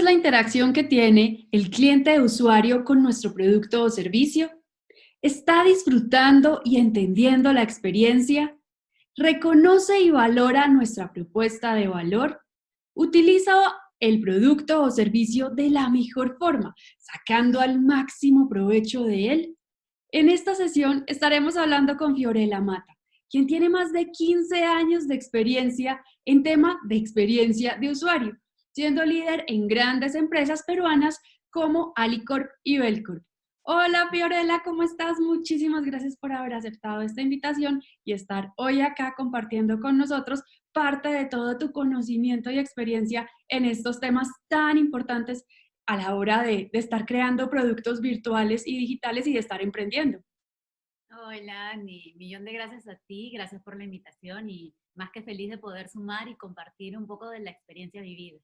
la interacción que tiene el cliente de usuario con nuestro producto o servicio? ¿Está disfrutando y entendiendo la experiencia? ¿Reconoce y valora nuestra propuesta de valor? ¿Utiliza el producto o servicio de la mejor forma, sacando al máximo provecho de él? En esta sesión estaremos hablando con Fiorella Mata, quien tiene más de 15 años de experiencia en tema de experiencia de usuario, siendo líder en grandes empresas peruanas como Alicorp y Belcorp. Hola Fiorella, ¿cómo estás? Muchísimas gracias por haber aceptado esta invitación y estar hoy acá compartiendo con nosotros parte de todo tu conocimiento y experiencia en estos temas tan importantes a la hora de estar creando productos virtuales y digitales y de estar emprendiendo. Hola, Ani. Millón de gracias a ti, gracias por la invitación y más que feliz de poder sumar y compartir un poco de la experiencia vivida.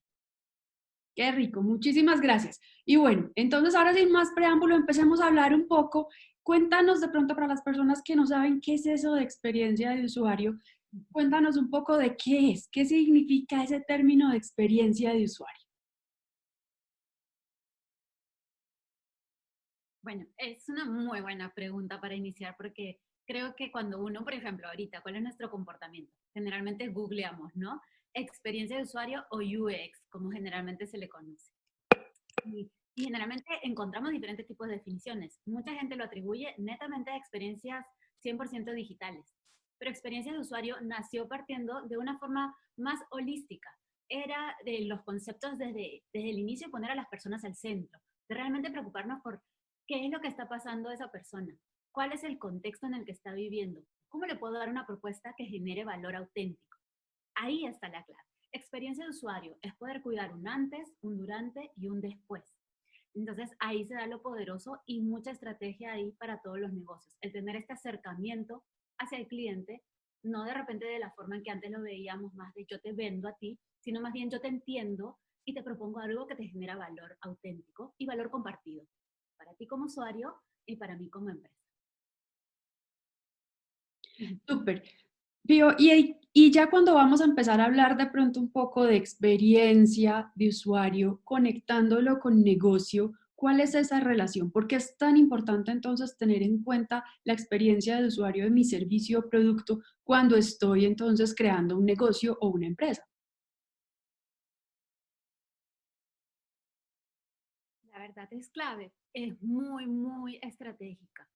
Qué rico, muchísimas gracias. Y bueno, entonces ahora sin más preámbulo, empecemos a hablar un poco. Cuéntanos de pronto para las personas que no saben qué es eso de experiencia de usuario, cuéntanos un poco de qué es, qué significa ese término de experiencia de usuario. Bueno, es una muy buena pregunta para iniciar porque creo que cuando uno, por ejemplo, ahorita, ¿cuál es nuestro comportamiento? Generalmente googleamos, ¿no? Experiencia de usuario o UX, como generalmente se le conoce. Y generalmente encontramos diferentes tipos de definiciones. Mucha gente lo atribuye netamente a experiencias 100% digitales, pero experiencia de usuario nació partiendo de una forma más holística. Era de los conceptos desde el inicio poner a las personas al centro, de realmente preocuparnos por qué es lo que está pasando a esa persona, cuál es el contexto en el que está viviendo, cómo le puedo dar una propuesta que genere valor auténtico. Ahí está la clave. Experiencia de usuario es poder cuidar un antes, un durante y un después. Entonces ahí se da lo poderoso y mucha estrategia ahí para todos los negocios. El tener este acercamiento hacia el cliente, no de repente de la forma en que antes lo veíamos más de yo te vendo a ti, sino más bien yo te entiendo y te propongo algo que te genera valor auténtico y valor compartido para ti como usuario y para mí como empresa. Súper. Pío, y ya cuando vamos a empezar a hablar de pronto un poco de experiencia de usuario, conectándolo con negocio, ¿cuál es esa relación? ¿Por qué es tan importante entonces tener en cuenta la experiencia de usuario de mi servicio o producto cuando estoy entonces creando un negocio o una empresa? La verdad es clave, es muy, muy estratégica.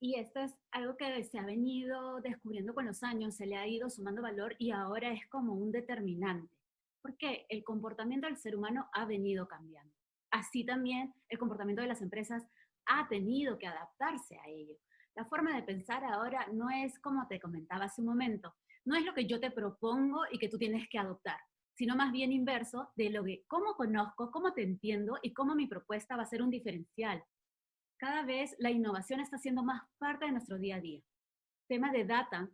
Y esto es algo que se ha venido descubriendo con los años, se le ha ido sumando valor y ahora es como un determinante, porque el comportamiento del ser humano ha venido cambiando. Así también el comportamiento de las empresas ha tenido que adaptarse a ello. La forma de pensar ahora no es como te comentaba hace un momento, no es lo que yo te propongo y que tú tienes que adoptar, sino más bien inverso de lo que cómo conozco, cómo te entiendo y cómo mi propuesta va a ser un diferencial. Cada vez la innovación está siendo más parte de nuestro día a día. Tema de data,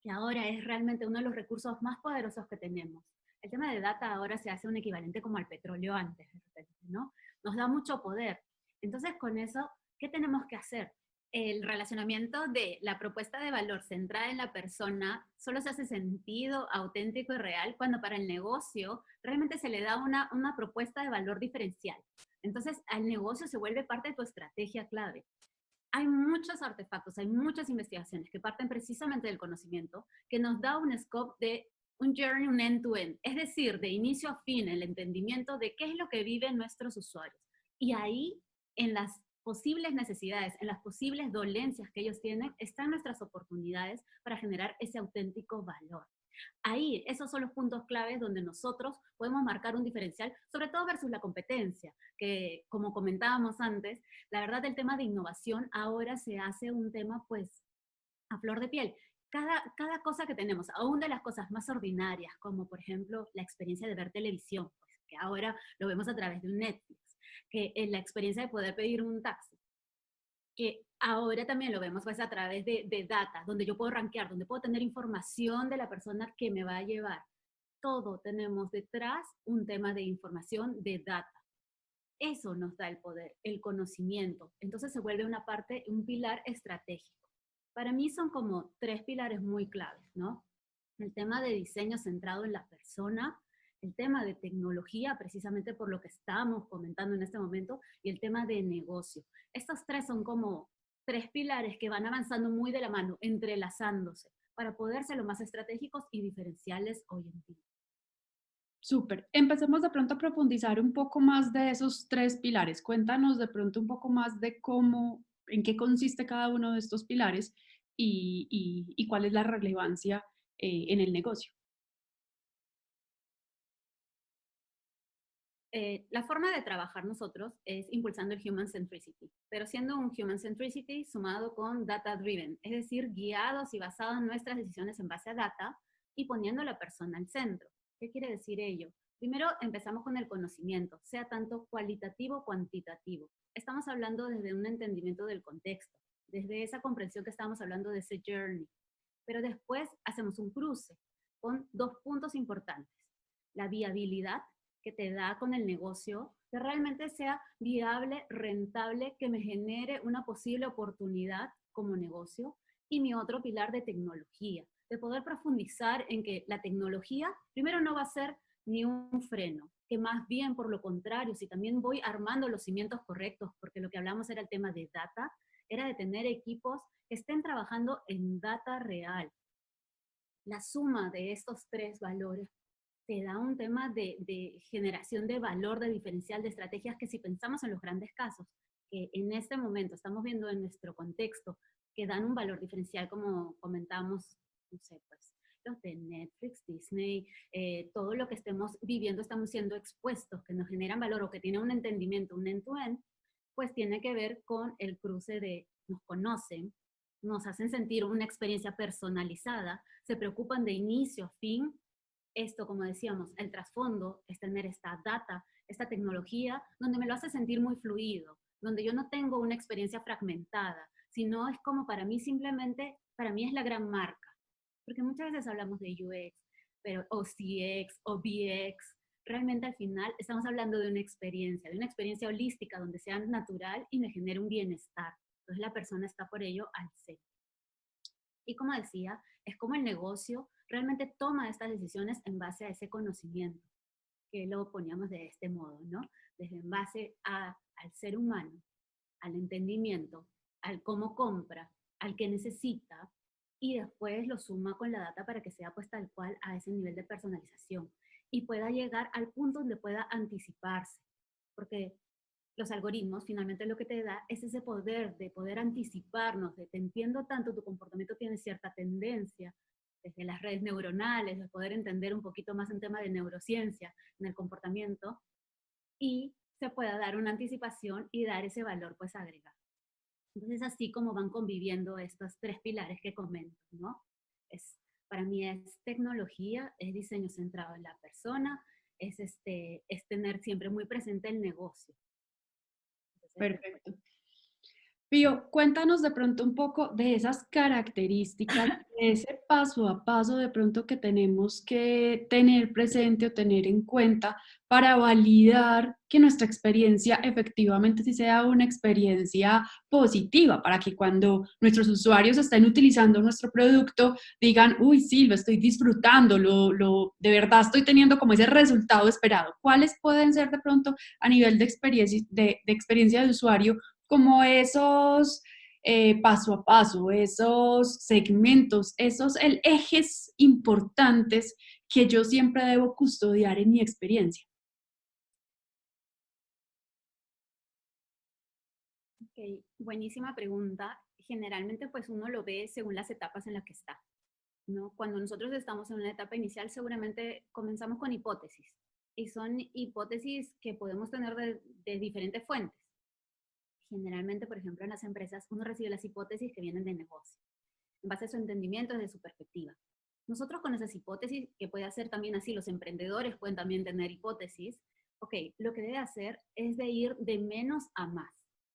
que ahora es realmente uno de los recursos más poderosos que tenemos. El tema de data ahora se hace un equivalente como al petróleo antes, de repente, ¿no? Nos da mucho poder. Entonces, con eso, ¿qué tenemos que hacer? El relacionamiento de la propuesta de valor centrada en la persona solo se hace sentido auténtico y real cuando para el negocio realmente se le da una propuesta de valor diferencial. Entonces, al negocio se vuelve parte de tu estrategia clave. Hay muchos artefactos, hay muchas investigaciones que parten precisamente del conocimiento, que nos da un scope de un journey, un end-to-end, es decir, de inicio a fin, el entendimiento de qué es lo que viven nuestros usuarios. Y ahí, en las posibles necesidades, en las posibles dolencias que ellos tienen, están nuestras oportunidades para generar ese auténtico valor. Ahí, esos son los puntos claves donde nosotros podemos marcar un diferencial, sobre todo versus la competencia, que como comentábamos antes, la verdad el tema de innovación ahora se hace un tema pues a flor de piel. Cada cosa que tenemos, aún de las cosas más ordinarias, como por ejemplo la experiencia de ver televisión, pues, que ahora lo vemos a través de un Netflix, que la experiencia de poder pedir un taxi, que ahora también lo vemos pues a través de data, donde yo puedo rankear, donde puedo tener información de la persona que me va a llevar. Todo tenemos detrás un tema de información, de data. Eso nos da el poder, el conocimiento. Entonces se vuelve una parte, un pilar estratégico. Para mí son como tres pilares muy claves, ¿no? El tema de diseño centrado en la persona, el tema de tecnología, precisamente por lo que estamos comentando en este momento, y el tema de negocio. Estos tres son como tres pilares que van avanzando muy de la mano, entrelazándose, para poder ser lo más estratégicos y diferenciales hoy en día. Súper. Empecemos de pronto a profundizar un poco más de esos tres pilares. Cuéntanos de pronto un poco más de cómo, en qué consiste cada uno de estos pilares y cuál es la relevancia en el negocio. La forma de trabajar nosotros es impulsando el human centricity, pero siendo un human centricity sumado con data driven, es decir, guiados y basados en nuestras decisiones en base a data y poniendo a la persona al centro. ¿Qué quiere decir ello? Primero empezamos con el conocimiento, sea tanto cualitativo o cuantitativo. Estamos hablando desde un entendimiento del contexto, desde esa comprensión que estamos hablando de ese journey. Pero después hacemos un cruce con dos puntos importantes. La viabilidad que te da con el negocio, que realmente sea viable, rentable, que me genere una posible oportunidad como negocio. Y mi otro pilar de tecnología, de poder profundizar en que la tecnología primero no va a ser ni un freno, que más bien por lo contrario, si también voy armando los cimientos correctos, porque lo que hablamos era el tema de data, era de tener equipos que estén trabajando en data real. La suma de estos tres valores te da un tema de generación de valor, de diferencial, de estrategias que si pensamos en los grandes casos, que en este momento estamos viendo en nuestro contexto, que dan un valor diferencial, como comentamos, no sé, pues los de Netflix, Disney, todo lo que estemos viviendo, estamos siendo expuestos, que nos generan valor o que tienen un entendimiento, un end-to-end, pues tiene que ver con el cruce de nos conocen, nos hacen sentir una experiencia personalizada, se preocupan de inicio a fin. Esto, como decíamos, el trasfondo es tener esta data, esta tecnología, donde me lo hace sentir muy fluido, donde yo no tengo una experiencia fragmentada, sino es como para mí simplemente, para mí es la gran marca. Porque muchas veces hablamos de UX, pero, o CX, o BX, realmente al final estamos hablando de una experiencia holística donde sea natural y me genere un bienestar. Entonces la persona está por ello al centro. Y como decía, es como el negocio realmente toma estas decisiones en base a ese conocimiento, que lo poníamos de este modo, ¿no? Desde en base al ser humano, al entendimiento, al cómo compra, al que necesita, y después lo suma con la data para que sea pues tal cual a ese nivel de personalización y pueda llegar al punto donde pueda anticiparse. Porque los algoritmos finalmente lo que te da es ese poder de poder anticiparnos, de te entiendo tanto, tu comportamiento tiene cierta tendencia, desde las redes neuronales, de poder entender un poquito más en tema de neurociencia, en el comportamiento, y se pueda dar una anticipación y dar ese valor pues agregado. Entonces así como van conviviendo estos tres pilares que comento, ¿no? Para mí es tecnología, es diseño centrado en la persona, es tener siempre muy presente el negocio. Entonces, Perfecto. Pío, cuéntanos de pronto un poco de esas características, de ese paso a paso de pronto que tenemos que tener presente o tener en cuenta para validar que nuestra experiencia efectivamente sí sea una experiencia positiva, para que cuando nuestros usuarios estén utilizando nuestro producto digan, uy, sí, lo estoy disfrutando, de verdad estoy teniendo como ese resultado esperado. ¿Cuáles pueden ser de pronto a nivel de experiencia de experiencia de usuario como esos paso a paso, esos segmentos, esos ejes importantes que yo siempre debo custodiar en mi experiencia? ok, buenísima pregunta. Generalmente pues uno lo ve según las etapas en las que está, ¿no? Cuando nosotros estamos en una etapa inicial seguramente comenzamos con hipótesis y son hipótesis que podemos tener de diferentes fuentes. Generalmente, por ejemplo, en las empresas uno recibe las hipótesis que vienen de negocio, en base a su entendimiento desde su perspectiva. Nosotros con esas hipótesis, que puede hacer también así, los emprendedores pueden también tener hipótesis, ok, lo que debe hacer es de ir de menos a más,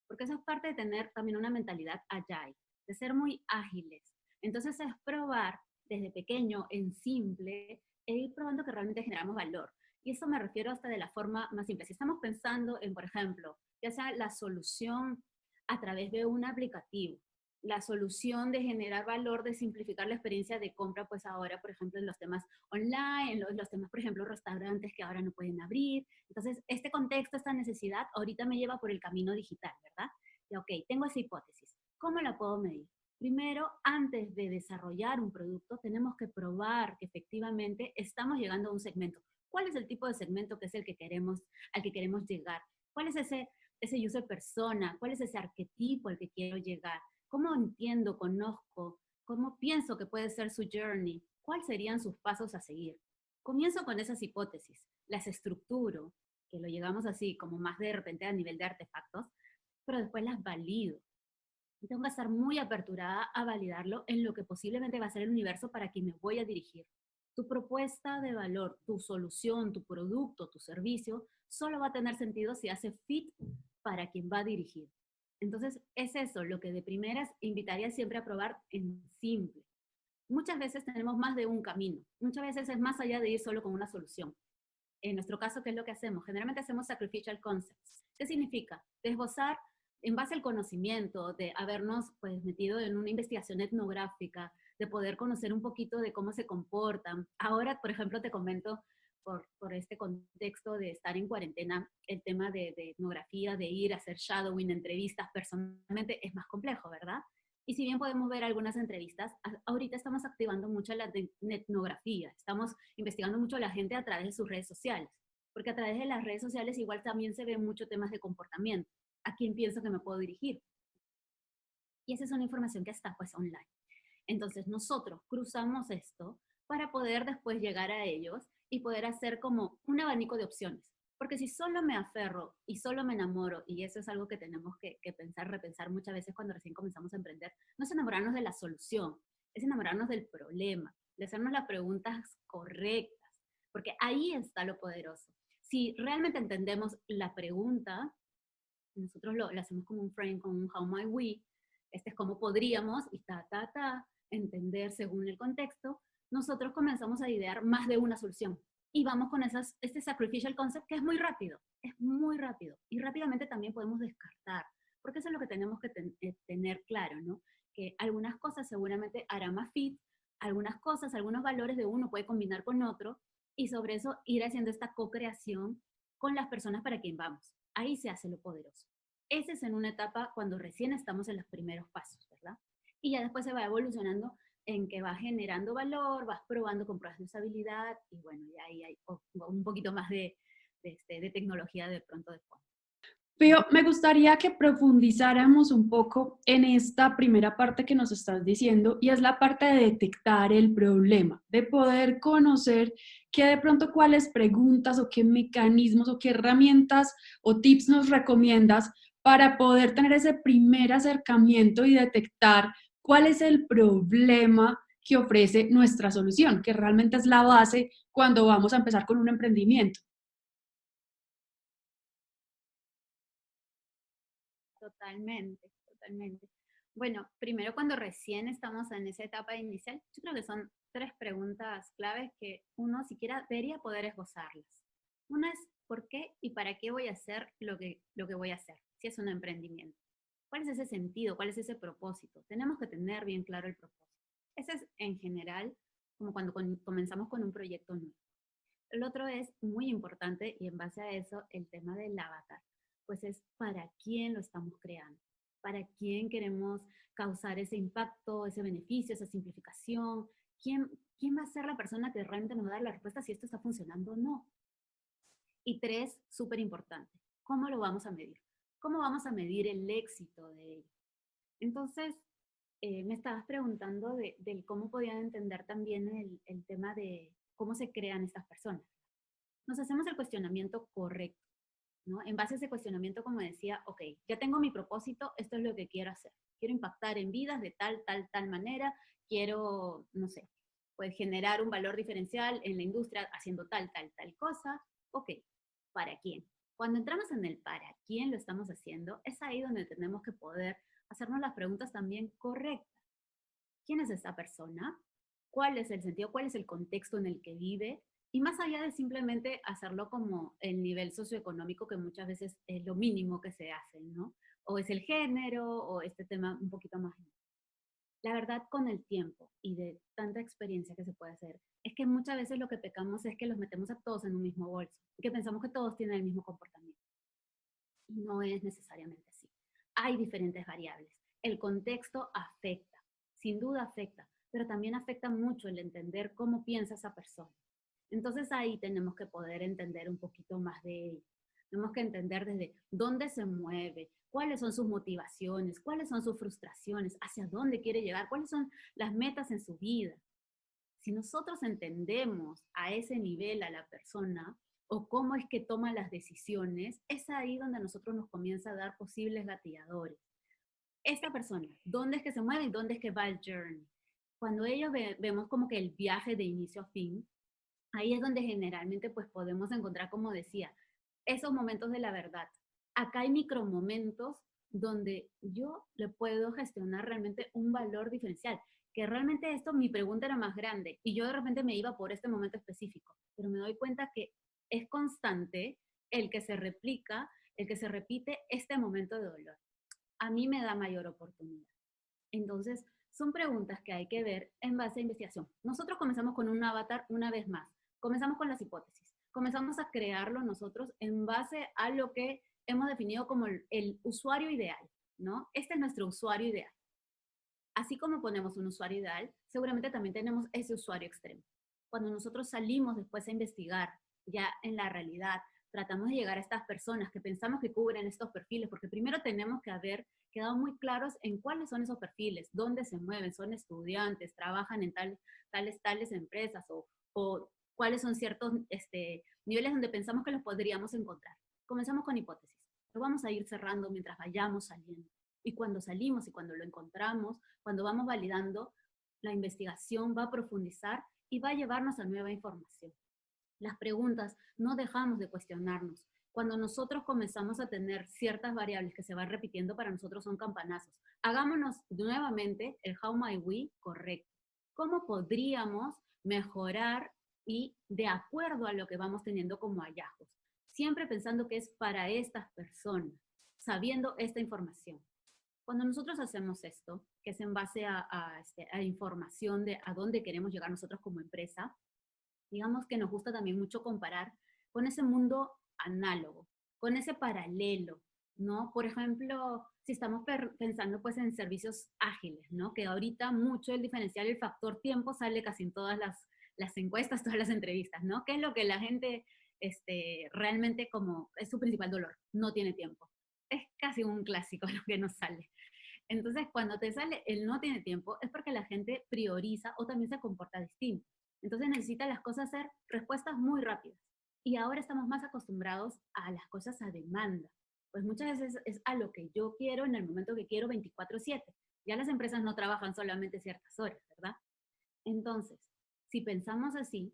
porque eso es parte de tener también una mentalidad agile, de ser muy ágiles. Entonces es probar desde pequeño, en simple, e ir probando que realmente generamos valor. Y eso me refiero hasta de la forma más simple. Si estamos pensando en, por ejemplo, ya sea la solución a través de un aplicativo, la solución de generar valor, de simplificar la experiencia de compra, pues ahora, por ejemplo, en los temas online, en los temas, por ejemplo, restaurantes que ahora no pueden abrir. Entonces, este contexto, esta necesidad, ahorita me lleva por el camino digital, ¿verdad? Y, ok, tengo esa hipótesis. ¿Cómo la puedo medir? Primero, antes de desarrollar un producto, tenemos que probar que efectivamente estamos llegando a un segmento. ¿Cuál es el tipo de segmento que es el que queremos, al que queremos llegar? ¿Cuál es ese user persona? ¿Cuál es ese arquetipo al que quiero llegar? ¿Cómo entiendo, conozco? ¿Cómo pienso que puede ser su journey? ¿Cuáles serían sus pasos a seguir? Comienzo con esas hipótesis, las estructuro, que lo llegamos así como más de repente a nivel de artefactos, pero después las valido. Y tengo que estar muy aperturada a validarlo en lo que posiblemente va a ser el universo para quien me voy a dirigir. Tu propuesta de valor, tu solución, tu producto, tu servicio, solo va a tener sentido si hace fit para quien va a dirigir. Entonces, es eso lo que de primeras invitaría siempre a probar en simple. Muchas veces tenemos más de un camino. Muchas veces es más allá de ir solo con una solución. En nuestro caso, ¿qué es lo que hacemos? Generalmente hacemos sacrificial concepts. ¿Qué significa? Desglosar en base al conocimiento, de habernos pues, metido en una investigación etnográfica, de poder conocer un poquito de cómo se comportan. Ahora, por ejemplo, te comento por este contexto de estar en cuarentena, el tema de etnografía, de ir a hacer shadowing, entrevistas, personalmente es más complejo, ¿verdad? Y si bien podemos ver algunas entrevistas, ahorita estamos activando mucho la etnografía, estamos investigando mucho a la gente a través de sus redes sociales, porque a través de las redes sociales igual también se ven muchos temas de comportamiento, a quién pienso que me puedo dirigir. Y esa es una información que está pues online. Entonces nosotros cruzamos esto para poder después llegar a ellos y poder hacer como un abanico de opciones. Porque si solo me aferro y solo me enamoro, y eso es algo que tenemos que pensar, repensar muchas veces cuando recién comenzamos a emprender, no es enamorarnos de la solución, es enamorarnos del problema, de hacernos las preguntas correctas, porque ahí está lo poderoso. Si realmente entendemos la pregunta, nosotros lo hacemos como un frame, como un how might we, este es como podríamos, y entender según el contexto, nosotros comenzamos a idear más de una solución. Y vamos con este sacrificial concept que es muy rápido. Y rápidamente también podemos descartar, porque eso es lo que tenemos que tener claro, ¿no? Que algunas cosas seguramente harán más fit, algunas cosas, algunos valores de uno puede combinar con otro, y sobre eso ir haciendo esta co-creación con las personas para quien vamos. Ahí se hace lo poderoso. Ese es en una etapa cuando recién estamos en los primeros pasos, ¿verdad? Y ya después se va evolucionando en que vas generando valor, vas probando con pruebas de usabilidad y bueno, ya ahí hay un poquito más de tecnología de pronto de fondo. Pero me gustaría que profundizáramos un poco en esta primera parte que nos estás diciendo y es la parte de detectar el problema, de poder conocer qué de pronto cuáles preguntas o qué mecanismos o qué herramientas o tips nos recomiendas para poder tener ese primer acercamiento y detectar cuál es el problema que ofrece nuestra solución, que realmente es la base cuando vamos a empezar con un emprendimiento. Totalmente, totalmente. Bueno, primero cuando recién estamos en esa etapa inicial, yo creo que son tres preguntas claves que uno siquiera debería poder esbozarlas. Una es, ¿por qué y para qué voy a hacer lo que voy a hacer? Si es un emprendimiento. ¿Cuál es ese sentido? ¿Cuál es ese propósito? Tenemos que tener bien claro el propósito. Ese es en general como cuando comenzamos con un proyecto nuevo. El otro es muy importante y en base a eso el tema del avatar, pues es para quién lo estamos creando, para quién queremos causar ese impacto, ese beneficio, esa simplificación, quién va a ser la persona que realmente nos va a dar la respuesta si esto está funcionando o no. Y tres, súper importante, ¿cómo lo vamos a medir? ¿Cómo vamos a medir el éxito de ello? Entonces, me estabas preguntando del cómo podían entender también el tema de cómo se crean estas personas. Nos hacemos el cuestionamiento correcto, ¿no? En base a ese cuestionamiento, como decía, ok, ya tengo mi propósito, esto es lo que quiero hacer. Quiero impactar en vidas de tal manera, quiero, no sé, pues generar un valor diferencial en la industria haciendo tal cosa. Ok, ¿para quién? Cuando entramos en el para quién lo estamos haciendo, es ahí donde tenemos que poder hacernos las preguntas también correctas. ¿Quién es esa persona? ¿Cuál es el sentido? ¿Cuál es el contexto en el que vive? Y más allá de simplemente hacerlo como el nivel socioeconómico, que muchas veces es lo mínimo que se hace, ¿no? O es el género, o este tema un poquito más. La verdad, con el tiempo y de tanta experiencia que se puede hacer, es que muchas veces lo que pecamos es que los metemos a todos en un mismo bolso, y que pensamos que todos tienen el mismo comportamiento. Y no es necesariamente así. Hay diferentes variables. El contexto afecta, sin duda afecta, pero también afecta mucho el entender cómo piensa esa persona. Entonces ahí tenemos que poder entender un poquito más de ella. Tenemos que entender desde dónde se mueve, cuáles son sus motivaciones, cuáles son sus frustraciones, hacia dónde quiere llegar, cuáles son las metas en su vida. Si nosotros entendemos a ese nivel a la persona o cómo es que toma las decisiones, es ahí donde a nosotros nos comienza a dar posibles gatilladores. Esta persona, ¿dónde es que se mueve y dónde es que va el journey? Cuando ellos vemos como que el viaje de inicio a fin, ahí es donde generalmente pues podemos encontrar, como decía, esos momentos de la verdad. Acá hay micromomentos donde yo le puedo gestionar realmente un valor diferencial, que realmente esto, mi pregunta era más grande y yo de repente me iba por este momento específico, pero me doy cuenta que es constante el que se replica, el que se repite este momento de dolor. A mí me da mayor oportunidad. Entonces, son preguntas que hay que ver en base a investigación. Nosotros comenzamos con un avatar una vez más. Comenzamos con las hipótesis. Comenzamos a crearlo nosotros en base a lo que hemos definido como el usuario ideal, ¿no? Este es nuestro usuario ideal. Así como ponemos un usuario ideal, seguramente también tenemos ese usuario extremo. Cuando nosotros salimos después a investigar ya en la realidad, tratamos de llegar a estas personas que pensamos que cubren estos perfiles, porque primero tenemos que haber quedado muy claros en cuáles son esos perfiles, dónde se mueven, son estudiantes, trabajan en tales empresas o cuáles son ciertos niveles donde pensamos que los podríamos encontrar. Comenzamos con hipótesis. Lo vamos a ir cerrando mientras vayamos saliendo. Y cuando salimos y cuando lo encontramos, cuando vamos validando, la investigación va a profundizar y va a llevarnos a nueva información. Las preguntas, no dejamos de cuestionarnos. Cuando nosotros comenzamos a tener ciertas variables que se van repitiendo, para nosotros son campanazos. Hagámonos nuevamente el how might we correcto. ¿Cómo podríamos mejorar y de acuerdo a lo que vamos teniendo como hallazgos? Siempre pensando que es para estas personas, sabiendo esta información. Cuando nosotros hacemos esto, que es en base a información de a dónde queremos llegar nosotros como empresa, digamos que nos gusta también mucho comparar con ese mundo análogo, con ese paralelo, ¿no? Por ejemplo, si estamos pensando pues en servicios ágiles, ¿no? Que ahorita mucho el diferencial, el factor tiempo sale casi en todas las encuestas, todas las entrevistas, ¿no? ¿Qué es lo que la gente realmente como es su principal dolor? No tiene tiempo. Es casi un clásico lo que nos sale. Entonces, cuando te sale el no tiene tiempo, es porque la gente prioriza o también se comporta distinto. Entonces necesita las cosas ser respuestas muy rápidas. Y ahora estamos más acostumbrados a las cosas a demanda. Pues muchas veces es a lo que yo quiero en el momento que quiero 24/7. Ya las empresas no trabajan solamente ciertas horas, ¿verdad? Entonces, si pensamos así,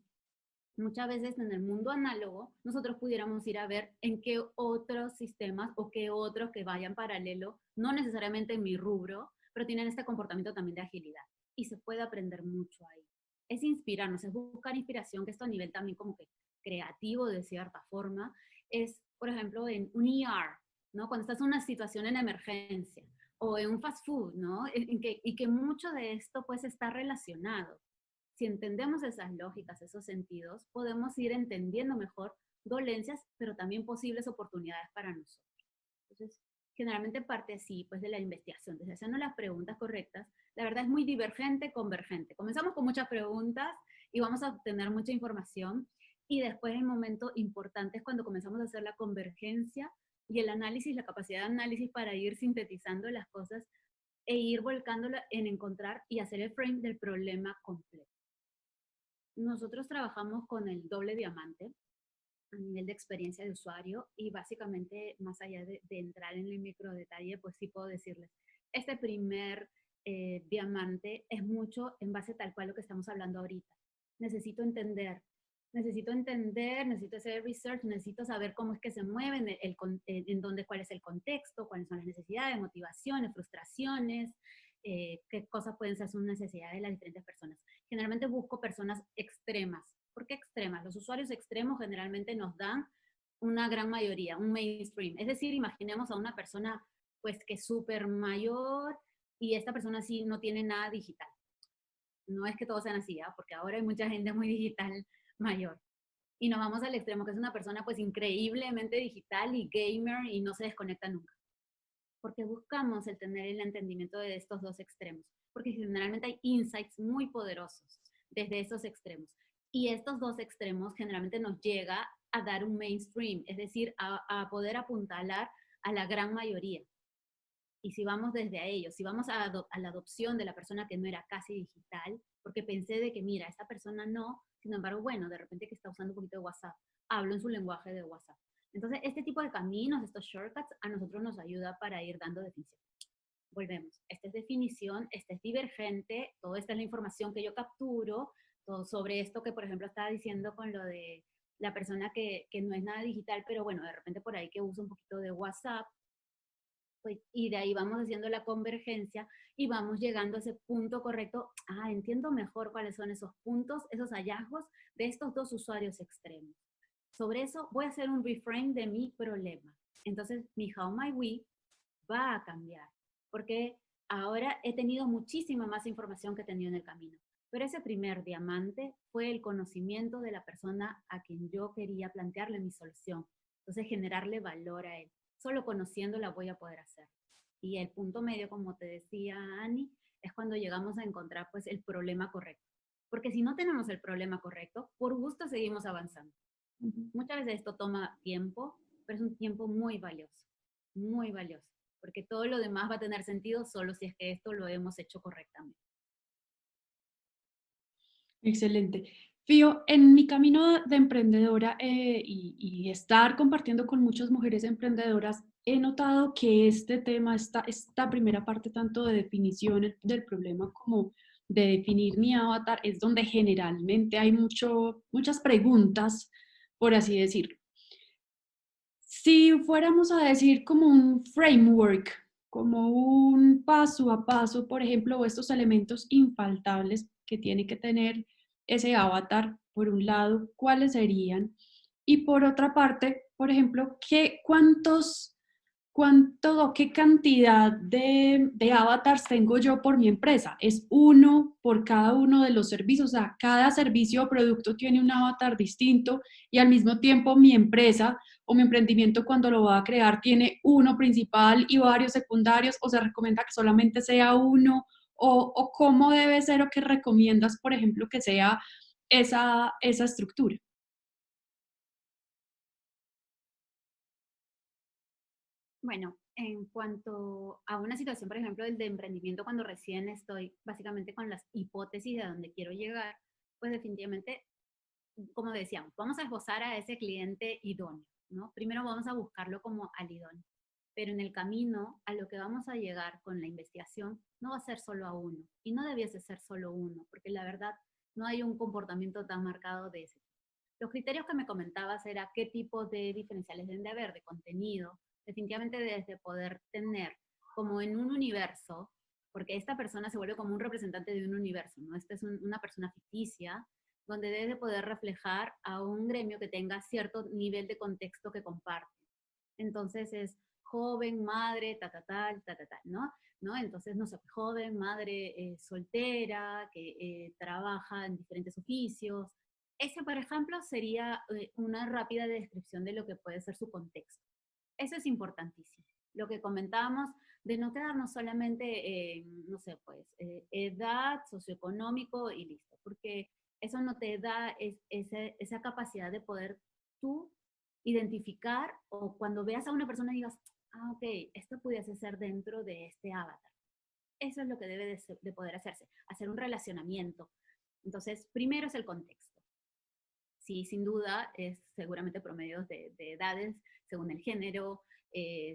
muchas veces en el mundo análogo nosotros pudiéramos ir a ver en qué otros sistemas o qué otros que vayan paralelo, no necesariamente en mi rubro, pero tienen este comportamiento también de agilidad. Y se puede aprender mucho ahí. Es inspirarnos, es buscar inspiración, que esto a nivel también como que creativo de cierta forma, es, por ejemplo, en un ER, ¿no? Cuando estás en una situación en emergencia, o en un fast food, ¿no? Y que mucho de esto pues está relacionado. Si entendemos esas lógicas, esos sentidos, podemos ir entendiendo mejor dolencias, pero también posibles oportunidades para nosotros. Entonces, generalmente parte así, pues de la investigación, desde haciendo las preguntas correctas. La verdad es muy divergente, convergente. Comenzamos con muchas preguntas y vamos a obtener mucha información y después el momento importante es cuando comenzamos a hacer la convergencia y el análisis, la capacidad de análisis para ir sintetizando las cosas e ir volcándola en encontrar y hacer el frame del problema completo. Nosotros trabajamos con el doble diamante a nivel de experiencia de usuario y básicamente más allá de entrar en el micro detalle, pues sí puedo decirles, este primer diamante es mucho en base tal cual lo que estamos hablando ahorita. Necesito entender, necesito hacer research, necesito saber cómo es que se mueven, en dónde, cuál es el contexto, cuáles son las necesidades, motivaciones, frustraciones, qué cosas pueden ser sus necesidades de las diferentes personas. Generalmente busco personas extremas. ¿Por qué extremas? Los usuarios extremos generalmente nos dan una gran mayoría, un mainstream. Es decir, imaginemos a una persona pues que es súper mayor y esta persona sí no tiene nada digital. No es que todos sean así, ¿ah? Porque ahora hay mucha gente muy digital mayor. Y nos vamos al extremo, que es una persona pues increíblemente digital y gamer y no se desconecta nunca. Porque buscamos el tener el entendimiento de estos dos extremos. Porque generalmente hay insights muy poderosos desde esos extremos. Y estos dos extremos generalmente nos llega a dar un mainstream, es decir, a poder apuntalar a la gran mayoría. Y si vamos desde a ellos, si vamos a la adopción de la persona que no era casi digital, porque pensé de que, mira, esta persona no, sin embargo, bueno, de repente que está usando un poquito de WhatsApp, hablo en su lenguaje de WhatsApp. Entonces, este tipo de caminos, estos shortcuts, a nosotros nos ayuda para ir dando definición. Volvemos, esta es definición, esta es divergente, toda esta es la información que yo capturo, todo sobre esto que, por ejemplo, estaba diciendo con lo de la persona que no es nada digital, pero bueno, de repente por ahí que usa un poquito de WhatsApp, pues, y de ahí vamos haciendo la convergencia y vamos llegando a ese punto correcto. Ah, entiendo mejor cuáles son esos puntos, esos hallazgos de estos dos usuarios extremos. Sobre eso voy a hacer un reframe de mi problema. Entonces, mi How My We va a cambiar, porque ahora he tenido muchísima más información que he tenido en el camino. Pero ese primer diamante fue el conocimiento de la persona a quien yo quería plantearle mi solución. Entonces, generarle valor a él. Solo conociéndola voy a poder hacer. Y el punto medio, como te decía Ani, es cuando llegamos a encontrar pues el problema correcto. Porque si no tenemos el problema correcto, por gusto seguimos avanzando. Muchas veces esto toma tiempo, pero es un tiempo muy valioso, porque todo lo demás va a tener sentido solo si es que esto lo hemos hecho correctamente. Excelente. Fío, en mi camino de emprendedora y estar compartiendo con muchas mujeres emprendedoras, he notado que este tema, esta primera parte tanto de definición del problema como de definir mi avatar, es donde generalmente hay muchas preguntas, por así decirlo. Si fuéramos a decir como un framework, como un paso a paso, por ejemplo, o estos elementos infaltables que tiene que tener ese avatar, por un lado, ¿cuáles serían? Y por otra parte, por ejemplo, ¿cuánto o qué cantidad de avatars tengo yo por mi empresa? ¿Es uno por cada uno de los servicios? O sea, cada servicio o producto tiene un avatar distinto y al mismo tiempo mi empresa o mi emprendimiento cuando lo va a crear tiene uno principal y varios secundarios, o se recomienda que solamente sea uno, o cómo debe ser o qué recomiendas, por ejemplo, que sea esa estructura. Bueno, en cuanto a una situación, por ejemplo, del de emprendimiento, cuando recién estoy básicamente con las hipótesis de a dónde quiero llegar, pues definitivamente, como decíamos, vamos a esbozar a ese cliente idóneo, ¿no? Primero vamos a buscarlo como al idóneo, pero en el camino a lo que vamos a llegar con la investigación no va a ser solo a uno, y no debiese ser solo uno, porque la verdad no hay un comportamiento tan marcado de ese. Los criterios que me comentabas era qué tipo de diferenciales deben de haber, de contenido, definitivamente desde poder tener como en un universo, porque esta persona se vuelve como un representante de un universo, ¿no? Esta es una persona ficticia, donde debe de poder reflejar a un gremio que tenga cierto nivel de contexto que comparte. Entonces es joven, madre, ¿no? ¿No? Entonces, no sé, joven, madre soltera, que trabaja en diferentes oficios. Ese, por ejemplo, sería una rápida descripción de lo que puede ser su contexto. Eso es importantísimo. Lo que comentábamos de no quedarnos solamente en, no sé, pues, edad, socioeconómico y listo, porque eso no te da esa capacidad de poder tú identificar o cuando veas a una persona digas, ah, ok, esto pudiese ser dentro de este avatar. Eso es lo que debe de poder hacerse, hacer un relacionamiento. Entonces, primero es el contexto. Sí, sin duda, es seguramente promedios de edades, según el género,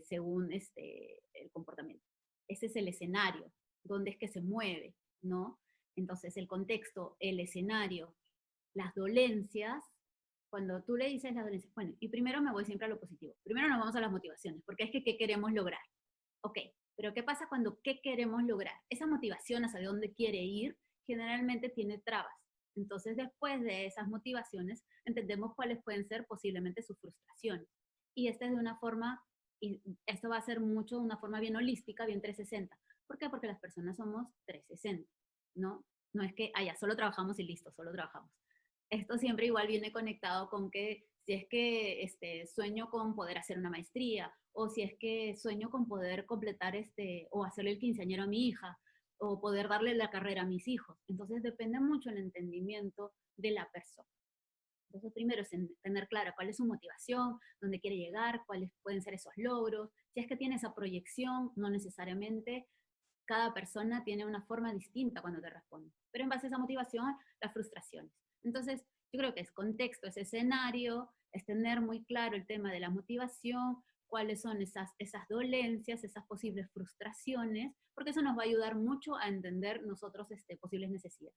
según el comportamiento. Ese es el escenario, donde es que se mueve, ¿no? Entonces, el contexto, el escenario, las dolencias, cuando tú le dices las dolencias, bueno, y primero me voy siempre a lo positivo. Primero nos vamos a las motivaciones, porque es que ¿qué queremos lograr? Ok, pero ¿qué pasa cuando qué queremos lograr? Esa motivación hacia dónde quiere ir generalmente tiene trabas. Entonces, después de esas motivaciones, entendemos cuáles pueden ser posiblemente sus frustraciones. Y esta es de una forma, y esto va a ser mucho de una forma bien holística, bien 360. ¿Por qué? Porque las personas somos 360, ¿no? No es que, ya solo trabajamos y listo, solo trabajamos. Esto siempre igual viene conectado con que si es que sueño con poder hacer una maestría, o si es que sueño con poder completar o hacerle el quinceañero a mi hija, o poder darle la carrera a mis hijos. Entonces depende mucho el entendimiento de la persona. Entonces, primero es tener clara cuál es su motivación, dónde quiere llegar, cuáles pueden ser esos logros. Si es que tiene esa proyección, no necesariamente cada persona tiene una forma distinta cuando te responde. Pero en base a esa motivación, las frustraciones. Entonces, yo creo que es contexto, es escenario, es tener muy claro el tema de la motivación, cuáles son esas dolencias, esas posibles frustraciones, porque eso nos va a ayudar mucho a entender nosotros posibles necesidades.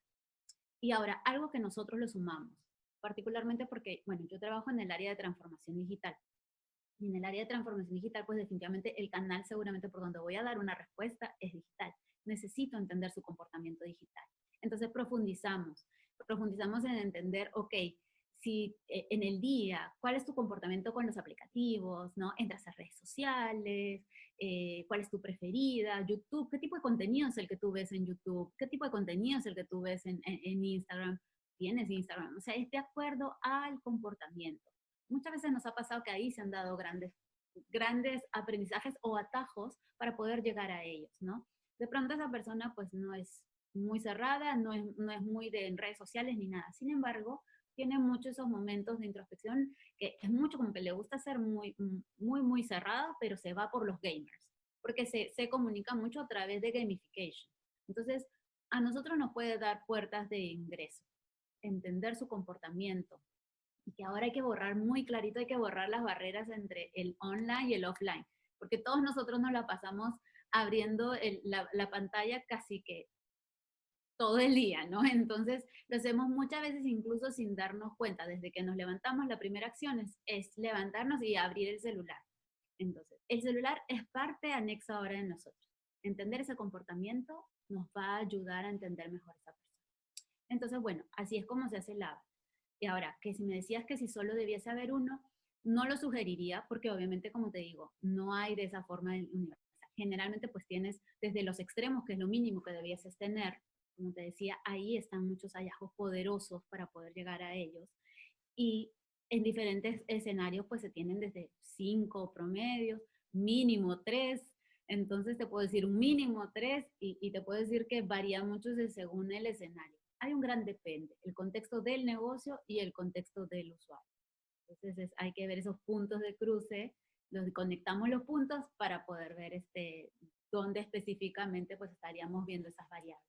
Y ahora, algo que nosotros lo sumamos, particularmente porque, bueno, yo trabajo en el área de transformación digital. Y en el área de transformación digital, pues definitivamente el canal seguramente por donde voy a dar una respuesta es digital. Necesito entender su comportamiento digital. Entonces profundizamos en entender, ok, si en el día, cuál es tu comportamiento con los aplicativos, ¿no? Entras a redes sociales, cuál es tu preferida, YouTube, qué tipo de contenido es el que tú ves en YouTube, qué tipo de contenido es el que tú ves en Instagram, tienes Instagram, o sea, es de acuerdo al comportamiento. Muchas veces nos ha pasado que ahí se han dado grandes aprendizajes o atajos para poder llegar a ellos, ¿no? De pronto esa persona pues no es muy cerrada, no es muy de en redes sociales ni nada. Sin embargo, tiene muchos esos momentos de introspección que es mucho como que le gusta ser muy cerrada, pero se va por los gamers, porque se comunica mucho a través de gamification. Entonces, a nosotros nos puede dar puertas de ingreso, entender su comportamiento, y que ahora hay que borrar muy clarito, hay que borrar las barreras entre el online y el offline, porque todos nosotros nos la pasamos abriendo la pantalla casi que todo el día, ¿no? Entonces lo hacemos muchas veces incluso sin darnos cuenta. Desde que nos levantamos, la primera acción es levantarnos y abrir el celular. Entonces, el celular es parte anexa ahora de nosotros. Entender ese comportamiento nos va a ayudar a entender mejor a esa persona. Entonces, bueno, así es como se hace el ABA. Y ahora, que si me decías que si solo debiese haber uno, no lo sugeriría porque obviamente, como te digo, no hay de esa forma universal. Generalmente pues tienes desde los extremos, que es lo mínimo que debieses tener, como te decía, ahí están muchos hallazgos poderosos para poder llegar a ellos. Y en diferentes escenarios pues se tienen desde 5 promedios, mínimo 3. Entonces te puedo decir un mínimo 3 y te puedo decir que varía mucho según el escenario. Hay un gran depende, el contexto del negocio y el contexto del usuario. Entonces hay que ver esos puntos de cruce, los conectamos los puntos para poder ver dónde específicamente pues estaríamos viendo esas variables.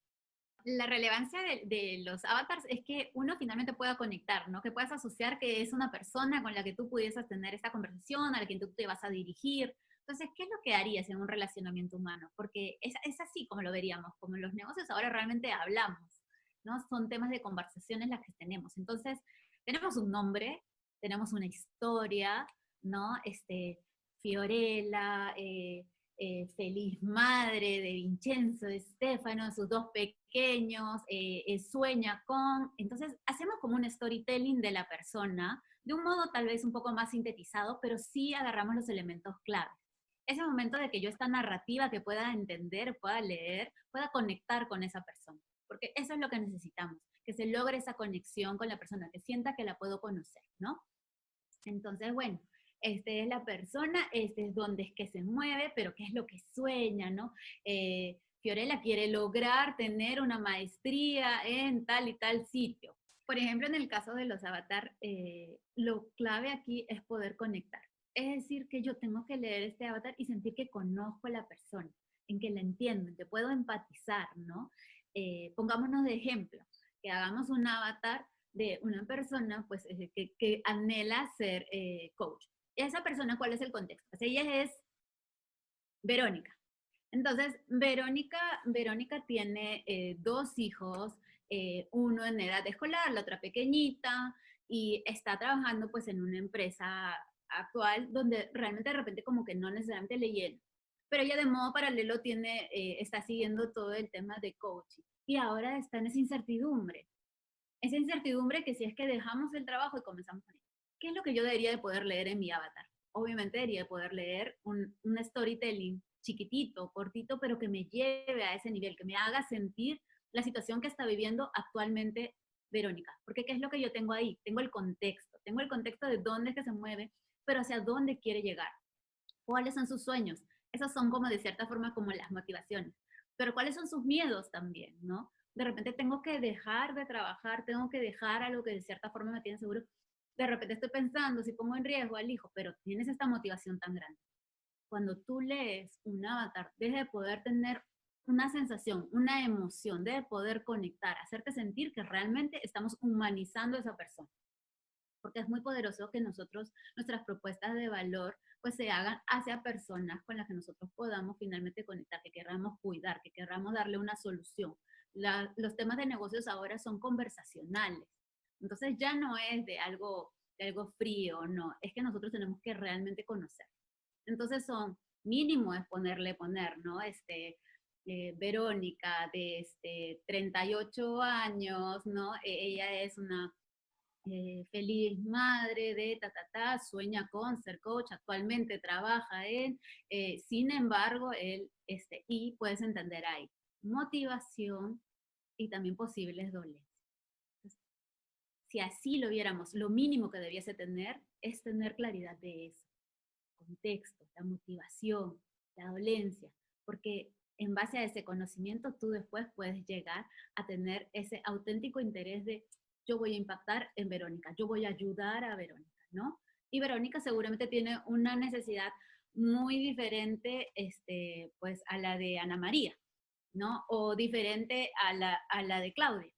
La relevancia de los avatars es que uno finalmente pueda conectar, ¿no? Que puedas asociar que es una persona con la que tú pudieses tener esta conversación, a la que tú te vas a dirigir. Entonces, ¿qué es lo que harías en un relacionamiento humano? Porque es así como lo veríamos, como en los negocios ahora realmente hablamos, ¿no? Son temas de conversaciones las que tenemos. Entonces, tenemos un nombre, tenemos una historia, ¿no? Fiorella, feliz madre de Vincenzo, de Stefano, sus dos pequeños, sueña con... Entonces, hacemos como un storytelling de la persona, de un modo tal vez un poco más sintetizado, pero sí agarramos los elementos claves. Ese momento de que yo esta narrativa que pueda entender, pueda leer, pueda conectar con esa persona. Porque eso es lo que necesitamos, que se logre esa conexión con la persona, que sienta que la puedo conocer, ¿no? Entonces, bueno, es la persona, es donde es que se mueve, pero qué es lo que sueña, ¿no? Fiorella quiere lograr tener una maestría en tal y tal sitio. Por ejemplo, en el caso de los avatar, lo clave aquí es poder conectar. Es decir, que yo tengo que leer este avatar y sentir que conozco a la persona, en que la entiendo, en que puedo empatizar, ¿no? Pongámonos de ejemplo, que hagamos un avatar de una persona pues, que anhela ser coach. Esa persona, ¿cuál es el contexto? Pues ella es Verónica. Entonces, Verónica tiene dos hijos, uno en edad escolar, la otra pequeñita, y está trabajando pues en una empresa actual donde realmente de repente como que no necesariamente le llena. Pero ella de modo paralelo está siguiendo todo el tema de coaching. Y ahora está en esa incertidumbre. Esa incertidumbre que si es que dejamos el trabajo y comenzamos con él. ¿Qué es lo que yo debería de poder leer en mi avatar? Obviamente debería de poder leer un storytelling chiquitito, cortito, pero que me lleve a ese nivel, que me haga sentir la situación que está viviendo actualmente Verónica. Porque ¿qué es lo que yo tengo ahí? Tengo el contexto de dónde es que se mueve, pero hacia dónde quiere llegar. ¿Cuáles son sus sueños? Esos son como de cierta forma como las motivaciones. Pero ¿cuáles son sus miedos también, no? De repente tengo que dejar de trabajar, tengo que dejar algo que de cierta forma me tiene seguro. De repente estoy pensando si pongo en riesgo al hijo, pero tienes esta motivación tan grande. Cuando tú lees un avatar, deja de poder tener una sensación, una emoción, de poder conectar, hacerte sentir que realmente estamos humanizando a esa persona. Porque es muy poderoso que nosotros, nuestras propuestas de valor, pues se hagan hacia personas con las que nosotros podamos finalmente conectar, que queramos cuidar, que queramos darle una solución. Los temas de negocios ahora son conversacionales. Entonces ya no es de algo frío, no, es que nosotros tenemos que realmente conocer. Entonces son mínimo es poner, ¿no? Verónica, de 38 años, ¿no? Ella es una feliz madre de sueña con ser coach, actualmente trabaja sin embargo, y puedes entender ahí, motivación y también posibles dolencias. Si así lo viéramos, lo mínimo que debiese tener es tener claridad de eso, contexto, la motivación, la dolencia, porque en base a ese conocimiento tú después puedes llegar a tener ese auténtico interés de yo voy a impactar en Verónica, yo voy a ayudar a Verónica, ¿no? Y Verónica seguramente tiene una necesidad muy diferente pues, a la de Ana María, ¿no? O diferente a la de Claudia.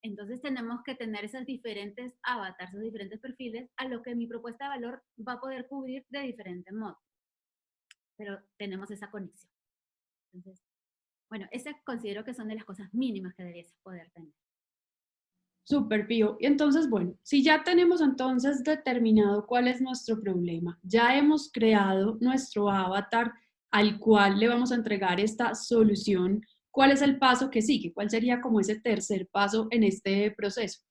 Entonces tenemos que tener esos diferentes avatars, esos diferentes perfiles, a lo que mi propuesta de valor va a poder cubrir de diferentes modos. Pero tenemos esa conexión. Entonces, bueno, esas considero que son de las cosas mínimas que deberías poder tener. Súper, Pío. Y entonces, bueno, si ya tenemos entonces determinado cuál es nuestro problema, ya hemos creado nuestro avatar al cual le vamos a entregar esta solución, ¿cuál es el paso que sigue? ¿Cuál sería como ese tercer paso en este proceso?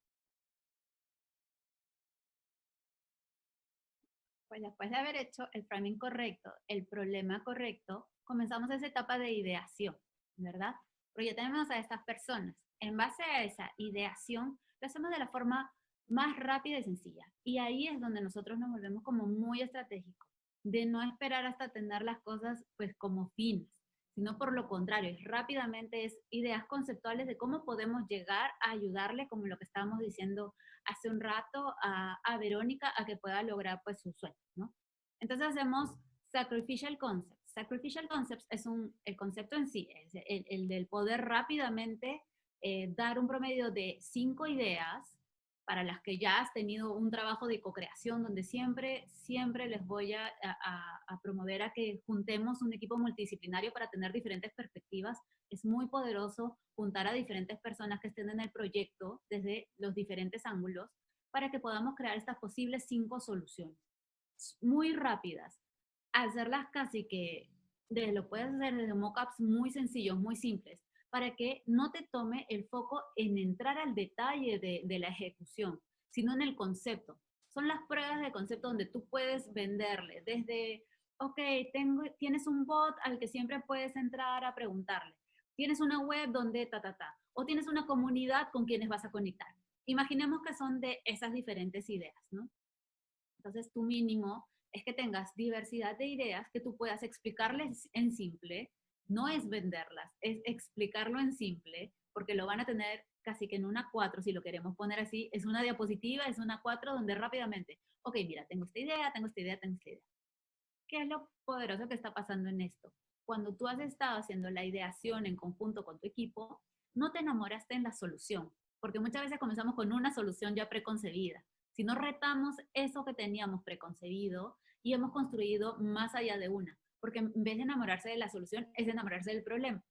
Pues después de haber hecho el framing correcto, el problema correcto, comenzamos esa etapa de ideación, ¿verdad? Porque ya tenemos a estas personas. En base a esa ideación, lo hacemos de la forma más rápida y sencilla. Y ahí es donde nosotros nos volvemos como muy estratégicos, de no esperar hasta tener las cosas pues como fines, sino por lo contrario, es rápidamente es ideas conceptuales de cómo podemos llegar a ayudarle, como lo que estábamos diciendo hace un rato, a Verónica a que pueda lograr pues su sueño, ¿no? Entonces hacemos sacrificial concepts. Sacrificial concepts es el concepto en sí, es el del poder rápidamente dar un promedio de 5 ideas para las que ya has tenido un trabajo de co-creación, donde siempre les voy a promover a que juntemos un equipo multidisciplinario para tener diferentes perspectivas. Es muy poderoso juntar a diferentes personas que estén en el proyecto desde los diferentes ángulos para que podamos crear estas posibles 5 soluciones muy rápidas. Hacerlas casi que lo puedes hacer desde mockups muy sencillos, muy simples, para que no te tome el foco en entrar al detalle de la ejecución, sino en el concepto. Son las pruebas de concepto donde tú puedes venderle desde, ok, tienes un bot al que siempre puedes entrar a preguntarle. Tienes una web donde o tienes una comunidad con quienes vas a conectar. Imaginemos que son de esas diferentes ideas, ¿no? Entonces, tu mínimo es que tengas diversidad de ideas que tú puedas explicarles en simple. No es venderlas, es explicarlo en simple, porque lo van a tener casi que en una 4, si lo queremos poner así. Es una diapositiva, es una 4 donde rápidamente, ok, mira, tengo esta idea, tengo esta idea, tengo esta idea. ¿Qué es lo poderoso que está pasando en esto? Cuando tú has estado haciendo la ideación en conjunto con tu equipo, no te enamoraste en la solución, porque muchas veces comenzamos con una solución ya preconcebida. Si no retamos eso que teníamos preconcebido y hemos construido más allá de una, porque en vez de enamorarse de la solución, es enamorarse del problema.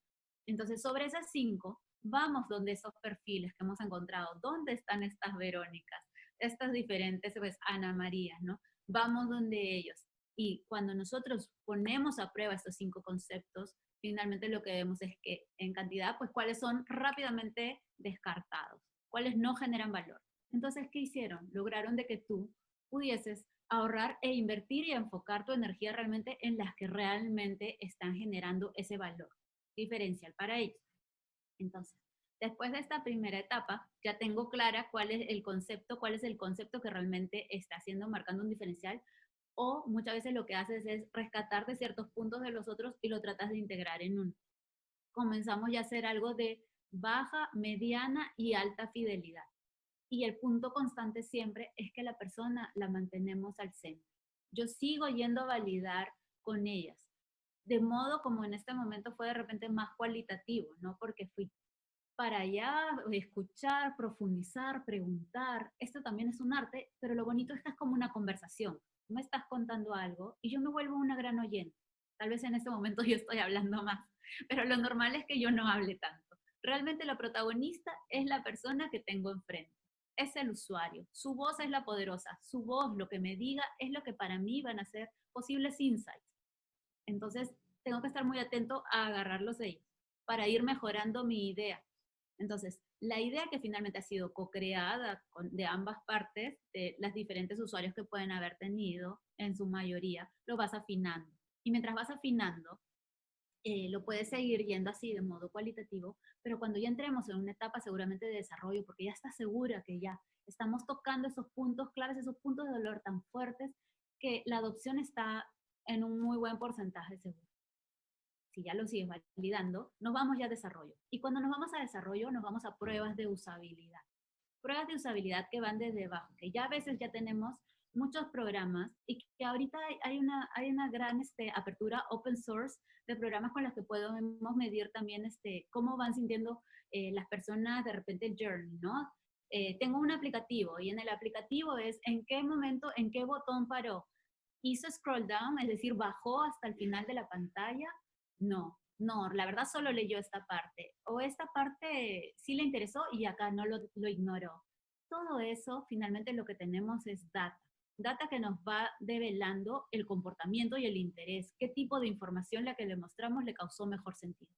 Entonces, sobre esas 5, vamos donde esos perfiles que hemos encontrado, ¿dónde están estas Verónicas? Estas diferentes, pues, Ana María, ¿no? Vamos donde ellos. Y cuando nosotros ponemos a prueba estos 5 conceptos, finalmente lo que vemos es que en cantidad, pues cuáles son rápidamente descartados, cuáles no generan valor. Entonces, ¿qué hicieron? Lograron de que tú pudieses ahorrar e invertir y enfocar tu energía realmente en las que realmente están generando ese valor diferencial para ellos. Entonces, después de esta primera etapa, ya tengo clara cuál es el concepto que realmente está haciendo, marcando un diferencial, o muchas veces lo que haces es rescatar de ciertos puntos de los otros y lo tratas de integrar en uno. Comenzamos ya a hacer algo de baja, mediana y alta fidelidad. Y el punto constante siempre es que la persona la mantenemos al centro. Yo sigo yendo a validar con ellas, de modo como en este momento fue de repente más cualitativo, ¿no? Porque fui para allá, escuchar, profundizar, preguntar. Esto también es un arte, pero lo bonito es que es como una conversación. Me estás contando algo y yo me vuelvo una gran oyente. Tal vez en este momento yo estoy hablando más, pero lo normal es que yo no hable tanto. Realmente la protagonista es la persona que tengo enfrente. Es el usuario. Su voz es la poderosa. Su voz, lo que me diga, es lo que para mí van a ser posibles insights. Entonces, tengo que estar muy atento a agarrarlos de ellos para ir mejorando mi idea. Entonces, la idea que finalmente ha sido co-creada de ambas partes, de las diferentes usuarios que pueden haber tenido, en su mayoría, lo vas afinando. Y mientras vas afinando, lo puedes seguir yendo así de modo cualitativo, pero cuando ya entremos en una etapa seguramente de desarrollo, porque ya estás segura que ya estamos tocando esos puntos claves, esos puntos de dolor tan fuertes, que la adopción está en un muy buen porcentaje seguro. Si ya lo sigues validando, nos vamos ya a desarrollo. Y cuando nos vamos a desarrollo, nos vamos a pruebas de usabilidad. Pruebas de usabilidad que van desde abajo, que ya a veces ya tenemos muchos programas y que ahorita hay una gran apertura open source de programas con los que podemos medir también cómo van sintiendo las personas de repente el journey, ¿no? Tengo un aplicativo y en el aplicativo es en qué momento, en qué botón paró. ¿Hizo scroll down, es decir, bajó hasta el final de la pantalla? No, la verdad solo leyó esta parte. O esta parte sí le interesó y acá no lo ignoró. Todo eso, finalmente lo que tenemos es data. Data que nos va develando el comportamiento y el interés. ¿Qué tipo de información la que le mostramos le causó mejor sentido?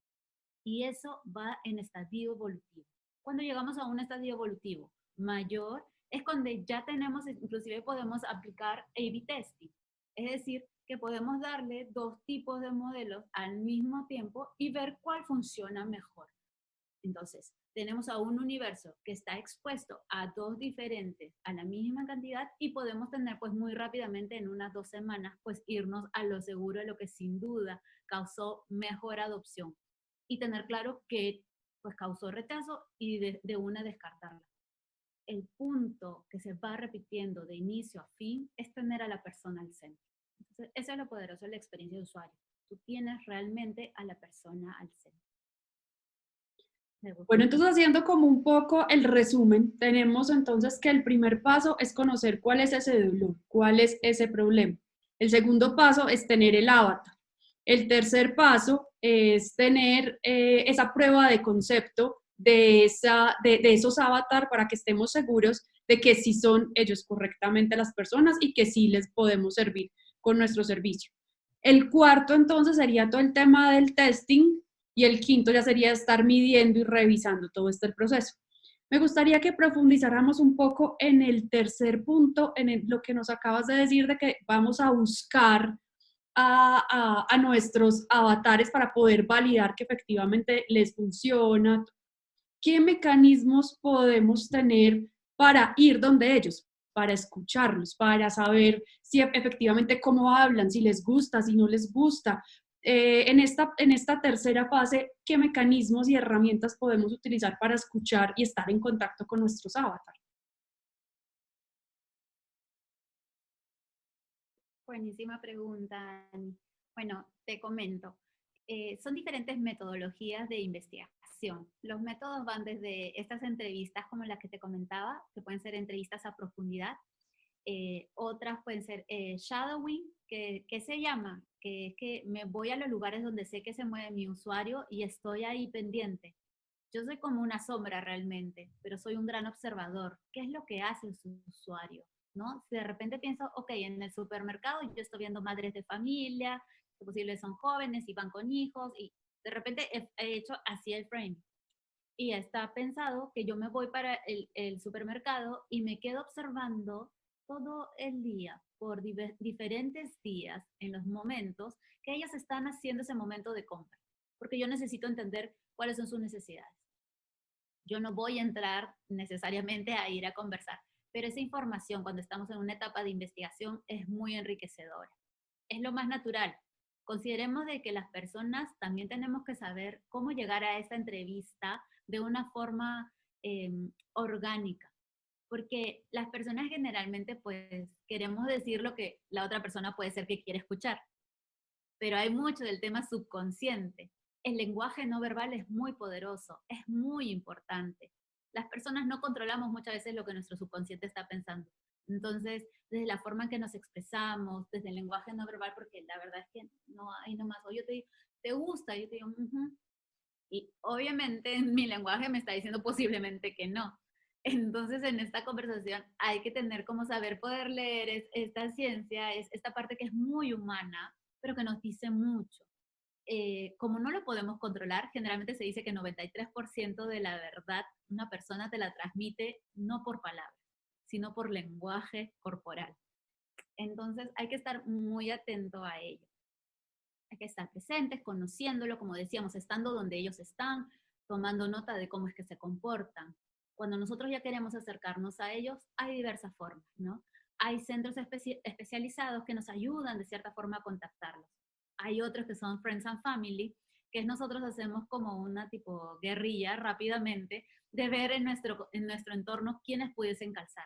Y eso va en estadio evolutivo. Cuando llegamos a un estadio evolutivo mayor, es cuando ya tenemos, inclusive podemos aplicar A/B testing. Es decir, que podemos darle dos tipos de modelos al mismo tiempo y ver cuál funciona mejor. Entonces, tenemos a un universo que está expuesto a dos diferentes a la misma cantidad y podemos tener pues muy rápidamente en unas 2 semanas pues irnos a lo seguro de lo que sin duda causó mejor adopción y tener claro que pues causó rechazo y de una descartarla. El punto que se va repitiendo de inicio a fin es tener a la persona al centro. Entonces, eso es lo poderoso de la experiencia de usuario. Tú tienes realmente a la persona al centro. Bueno, entonces haciendo como un poco el resumen, tenemos entonces que el primer paso es conocer cuál es ese dolor, cuál es ese problema. El segundo paso es tener el avatar. El tercer paso es tener esa prueba de concepto de esos avatar para que estemos seguros de que sí son ellos correctamente las personas y que sí les podemos servir con nuestro servicio. El cuarto entonces sería todo el tema del testing y el quinto ya sería estar midiendo y revisando todo este proceso. Me gustaría que profundizáramos un poco en el tercer punto, lo que nos acabas de decir de que vamos a buscar a nuestros avatares para poder validar que efectivamente les funciona. ¿Qué mecanismos podemos tener para ir donde ellos? Para escucharlos, para saber si efectivamente cómo hablan, si les gusta, si no les gusta. En esta tercera fase, ¿qué mecanismos y herramientas podemos utilizar para escuchar y estar en contacto con nuestros avatars? Buenísima pregunta, Ani. Bueno, te comento. Son diferentes metodologías de investigación. Los métodos van desde estas entrevistas como las que te comentaba, que pueden ser entrevistas a profundidad. Otras pueden ser shadowing, que se llama, que es que me voy a los lugares donde sé que se mueve mi usuario y estoy ahí pendiente. Yo soy como una sombra realmente, pero soy un gran observador. ¿Qué es lo que hace su usuario? ¿No? Si de repente pienso, ok, en el supermercado yo estoy viendo madres de familia, que posible son jóvenes y van con hijos, y de repente he hecho así el frame. Y está pensado que yo me voy para el supermercado y me quedo observando todo el día, por diferentes días, en los momentos que ellas están haciendo ese momento de compra, porque yo necesito entender cuáles son sus necesidades. Yo no voy a entrar necesariamente a ir a conversar, pero esa información cuando estamos en una etapa de investigación es muy enriquecedora. Es lo más natural. Consideremos de que las personas también tenemos que saber cómo llegar a esta entrevista de una forma orgánica, porque las personas generalmente pues queremos decir lo que la otra persona puede ser que quiere escuchar, pero hay mucho del tema subconsciente. El lenguaje no verbal es muy poderoso, es muy importante. Las personas no controlamos muchas veces lo que nuestro subconsciente está pensando. Entonces, desde la forma en que nos expresamos, desde el lenguaje no verbal, porque la verdad es que no hay nomás, o yo te digo, ¿te gusta? Y yo te digo, "Ujú". Y obviamente en mi lenguaje me está diciendo posiblemente que no. Entonces, en esta conversación hay que tener como saber poder leer esta ciencia, es esta parte que es muy humana, pero que nos dice mucho. Como no lo podemos controlar, generalmente se dice que 93% de la verdad una persona te la transmite no por palabras, sino por lenguaje corporal. Entonces hay que estar muy atento a ello. Hay que estar presentes, conociéndolo, como decíamos, estando donde ellos están, tomando nota de cómo es que se comportan. Cuando nosotros ya queremos acercarnos a ellos, hay diversas formas, ¿no? Hay centros especializados que nos ayudan de cierta forma a contactarlos. Hay otros que son Friends and Family, que es nosotros hacemos como una tipo guerrilla rápidamente de ver en nuestro entorno quiénes pudiesen calzar.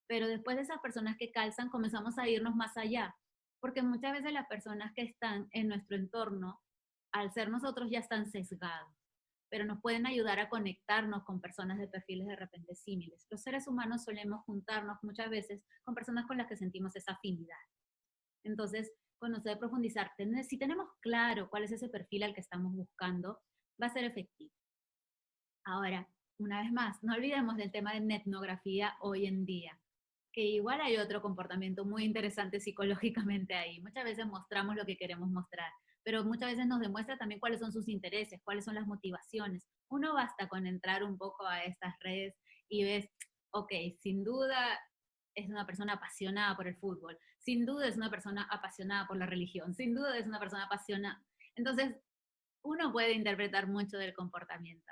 Pero después de esas personas que calzan, comenzamos a irnos más allá, porque muchas veces las personas que están en nuestro entorno, al ser nosotros, ya están sesgados, pero nos pueden ayudar a conectarnos con personas de perfiles de repente similares. Los seres humanos solemos juntarnos muchas veces con personas con las que sentimos esa afinidad. Entonces, conocer, profundizar, si tenemos claro cuál es ese perfil al que estamos buscando, va a ser efectivo. Ahora, una vez más, no olvidemos del tema de etnografía hoy en día, que igual hay otro comportamiento muy interesante psicológicamente ahí. Muchas veces mostramos lo que queremos mostrar, pero muchas veces nos demuestra también cuáles son sus intereses, cuáles son las motivaciones. Uno basta con entrar un poco a estas redes y ves, ok, sin duda es una persona apasionada por el fútbol, sin duda es una persona apasionada por la religión, sin duda es una persona apasionada. Entonces, uno puede interpretar mucho del comportamiento.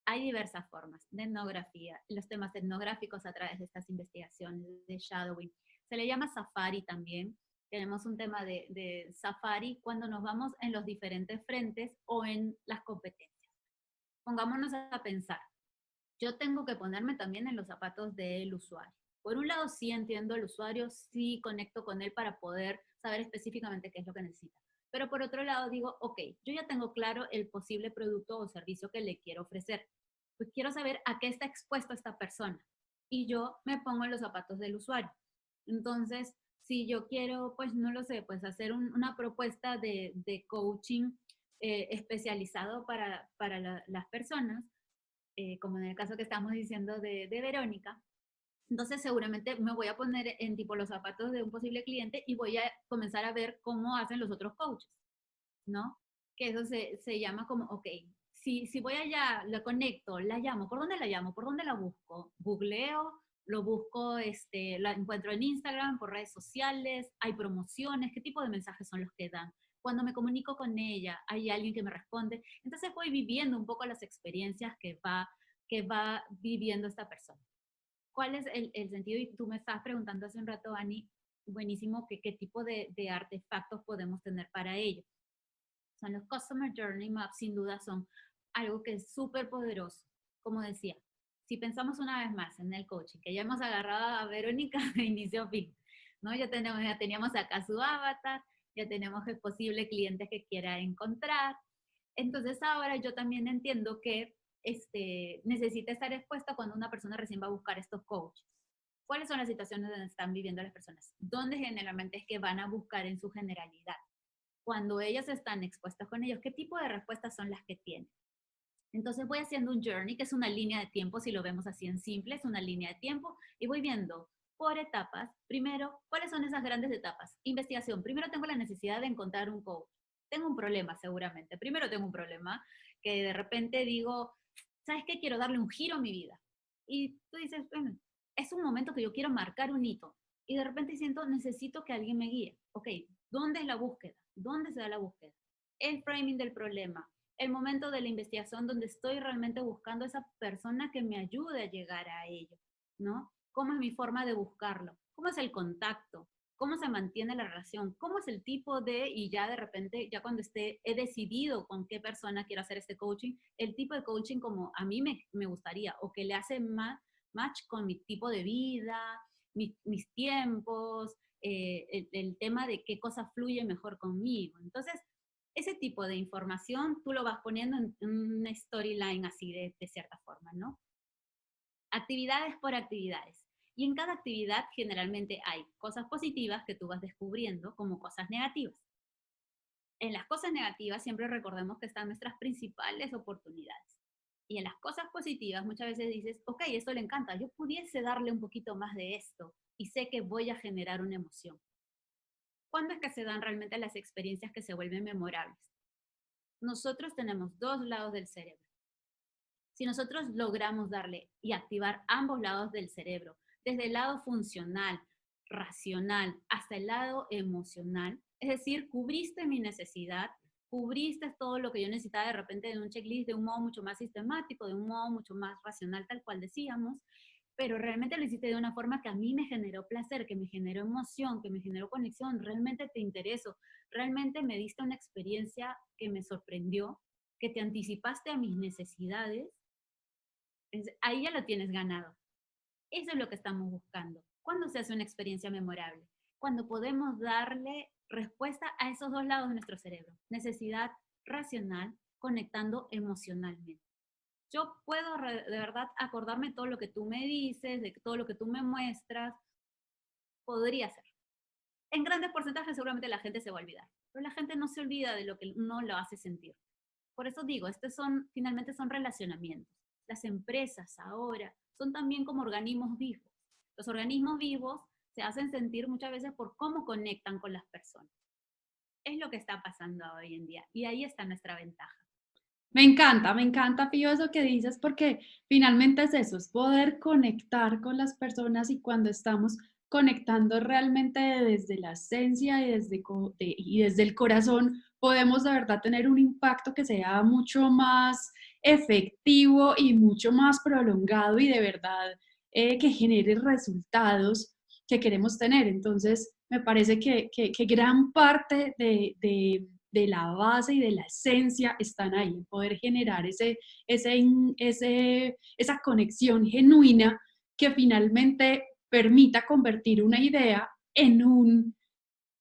Hay diversas formas de etnografía, los temas etnográficos a través de estas investigaciones de shadowing. Se le llama safari también. Tenemos un tema de safari cuando nos vamos en los diferentes frentes o en las competencias. Pongámonos a pensar. Yo tengo que ponerme también en los zapatos del usuario. Por un lado, sí entiendo al usuario, sí conecto con él para poder saber específicamente qué es lo que necesita. Pero por otro lado, digo, ok, yo ya tengo claro el posible producto o servicio que le quiero ofrecer. Pues quiero saber a qué está expuesto esta persona. Y yo me pongo en los zapatos del usuario. Entonces, si yo quiero, pues no lo sé, pues hacer una propuesta de coaching especializado para las personas, como en el caso que estamos diciendo de Verónica, entonces seguramente me voy a poner en tipo los zapatos de un posible cliente y voy a comenzar a ver cómo hacen los otros coaches, ¿no? Que eso se llama como, ok, si voy allá, la conecto, la llamo, ¿por dónde la llamo? ¿Por dónde la busco? Googleo, lo busco, la encuentro en Instagram, por redes sociales, hay promociones, ¿qué tipo de mensajes son los que dan? Cuando me comunico con ella, hay alguien que me responde. Entonces voy viviendo un poco las experiencias que va viviendo esta persona. ¿Cuál es el sentido? Y tú me estabas preguntando hace un rato, Ani, buenísimo, que qué tipo de artefactos podemos tener para ello. Son los Customer Journey Maps, sin duda son algo que es súper poderoso. Como decía, si pensamos una vez más en el coaching, que ya hemos agarrado a Verónica de inicio a fin, ¿no? Ya teníamos acá su avatar, ya tenemos el posible cliente que quiera encontrar. Entonces ahora yo también entiendo que necesita estar expuesta cuando una persona recién va a buscar estos coaches. ¿Cuáles son las situaciones donde están viviendo las personas? ¿Dónde generalmente es que van a buscar en su generalidad? Cuando ellos están expuestos con ellos, ¿qué tipo de respuestas son las que tienen? Entonces voy haciendo un journey, que es una línea de tiempo, si lo vemos así en simple, es una línea de tiempo, y voy viendo por etapas. Primero, ¿cuáles son esas grandes etapas? Investigación. Primero tengo la necesidad de encontrar un coach. Tengo un problema seguramente. Primero tengo un problema que de repente digo, ¿sabes qué? Quiero darle un giro a mi vida. Y tú dices, bueno, es un momento que yo quiero marcar un hito y de repente siento, necesito que alguien me guíe. Ok, ¿dónde es la búsqueda? ¿Dónde se da la búsqueda? El framing del problema, el momento de la investigación donde estoy realmente buscando a esa persona que me ayude a llegar a ello, ¿no? ¿Cómo es mi forma de buscarlo? ¿Cómo es el contacto? ¿Cómo se mantiene la relación? ¿Cómo es el tipo de, y ya de repente, ya cuando he decidido con qué persona quiero hacer este coaching, el tipo de coaching como a mí me gustaría o que le hace más match con mi tipo de vida, mis tiempos, el tema de qué cosa fluye mejor conmigo. Entonces, ese tipo de información tú lo vas poniendo en una storyline así de cierta forma, ¿no? Actividades por actividades. Y en cada actividad generalmente hay cosas positivas que tú vas descubriendo como cosas negativas. En las cosas negativas siempre recordemos que están nuestras principales oportunidades. Y en las cosas positivas muchas veces dices, ok, esto le encanta, yo pudiese darle un poquito más de esto y sé que voy a generar una emoción. ¿Cuándo es que se dan realmente las experiencias que se vuelven memorables? Nosotros tenemos dos lados del cerebro. Si nosotros logramos darle y activar ambos lados del cerebro, desde el lado funcional, racional, hasta el lado emocional, es decir, cubriste mi necesidad, cubriste todo lo que yo necesitaba de repente en un checklist de un modo mucho más sistemático, de un modo mucho más racional, tal cual decíamos, pero realmente lo hiciste de una forma que a mí me generó placer, que me generó emoción, que me generó conexión, realmente te interesó, realmente me diste una experiencia que me sorprendió, que te anticipaste a mis necesidades, ahí ya lo tienes ganado. Eso es lo que estamos buscando. ¿Cuándo se hace una experiencia memorable? Cuando podemos darle respuesta a esos dos lados de nuestro cerebro. Necesidad racional conectando emocionalmente. Yo puedo de verdad acordarme todo lo que tú me dices, de todo lo que tú me muestras. Podría ser. En grandes porcentajes seguramente la gente se va a olvidar, pero la gente no se olvida de lo que uno lo hace sentir. Por eso digo, finalmente son relacionamientos. Las empresas ahora son también como organismos vivos. Los organismos vivos se hacen sentir muchas veces por cómo conectan con las personas. Es lo que está pasando hoy en día y ahí está nuestra ventaja. Me encanta, Pío, eso que dices, porque finalmente es eso, es poder conectar con las personas y cuando estamos conectando realmente desde la esencia y y desde el corazón, podemos de verdad tener un impacto que sea mucho más efectivo y mucho más prolongado y de verdad que genere resultados que queremos tener. Entonces, me parece que gran parte de la base y de la esencia están ahí, poder generar esa conexión genuina que finalmente permita convertir una idea en un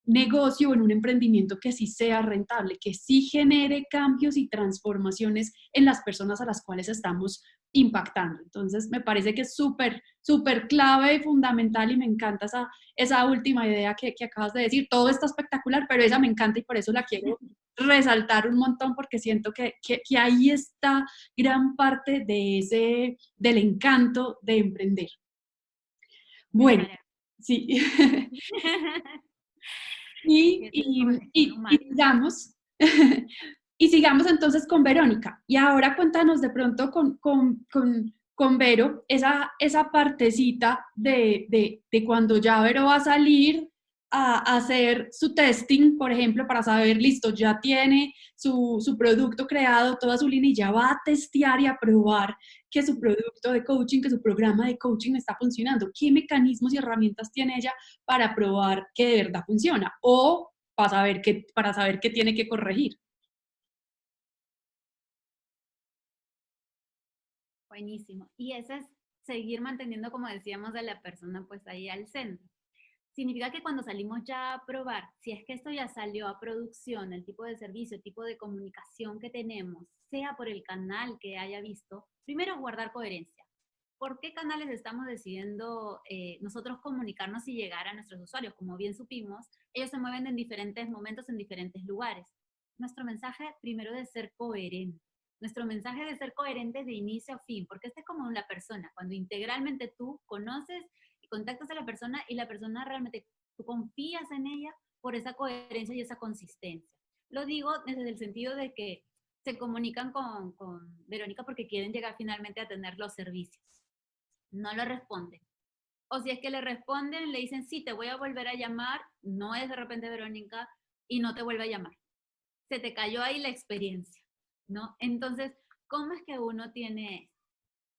negocio o en un emprendimiento que sí sea rentable, que sí genere cambios y transformaciones en las personas a las cuales estamos impactando. Entonces, me parece que es súper, súper clave y fundamental y me encanta esa última idea que acabas de decir. Todo está espectacular, pero esa me encanta y por eso la quiero resaltar un montón porque siento que ahí está gran parte del encanto de emprender. Bueno, sí. Y, Ese es y, como el ser y, y humano. sigamos, y sigamos entonces con Verónica. Y ahora cuéntanos de pronto con Vero esa partecita de cuando ya Vero va a salir a hacer su testing, por ejemplo, para saber, listo, ya tiene su producto creado, toda su línea y ya va a testear y a probar que su producto de coaching, que su programa de coaching está funcionando. ¿Qué mecanismos y herramientas tiene ella para probar que de verdad funciona o para saber qué tiene que corregir? Buenísimo. Y ese es seguir manteniendo, como decíamos, a la persona pues ahí al centro. Significa que cuando salimos ya a probar, si es que esto ya salió a producción, el tipo de servicio, el tipo de comunicación que tenemos, sea por el canal que haya visto, primero guardar coherencia. ¿Por qué canales estamos decidiendo nosotros comunicarnos y llegar a nuestros usuarios? Como bien supimos, ellos se mueven en diferentes momentos, en diferentes lugares. Nuestro mensaje primero debe ser coherente. Nuestro mensaje debe ser coherente de inicio a fin, porque este es como una persona. Cuando integralmente tú conoces y contactas a la persona y la persona realmente, tú confías en ella por esa coherencia y esa consistencia. Lo digo desde el sentido de que se comunican con Verónica porque quieren llegar finalmente a tener los servicios. No lo responden. O si es que le responden, le dicen, sí, te voy a volver a llamar, no es de repente Verónica, y no te vuelve a llamar. Se te cayó ahí la experiencia, ¿no? Entonces, ¿cómo es que uno tiene,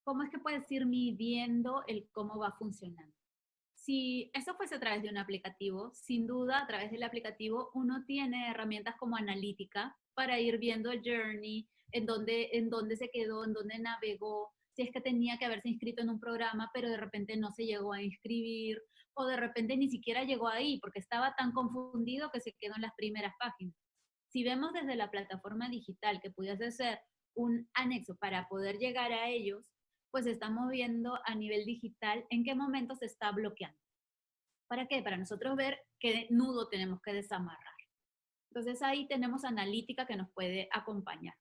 cómo es que puedes ir midiendo el cómo va funcionando? Si eso fuese a través de un aplicativo, sin duda a través del aplicativo uno tiene herramientas como analítica para ir viendo el journey, en dónde se quedó, en dónde navegó, si es que tenía que haberse inscrito en un programa, pero de repente no se llegó a inscribir, o de repente ni siquiera llegó ahí porque estaba tan confundido que se quedó en las primeras páginas. Si vemos desde la plataforma digital que pudiese ser un anexo para poder llegar a ellos, pues estamos viendo a nivel digital en qué momento se está bloqueando. ¿Para qué? Para nosotros ver qué nudo tenemos que desamarrar. Entonces ahí tenemos analítica que nos puede acompañar.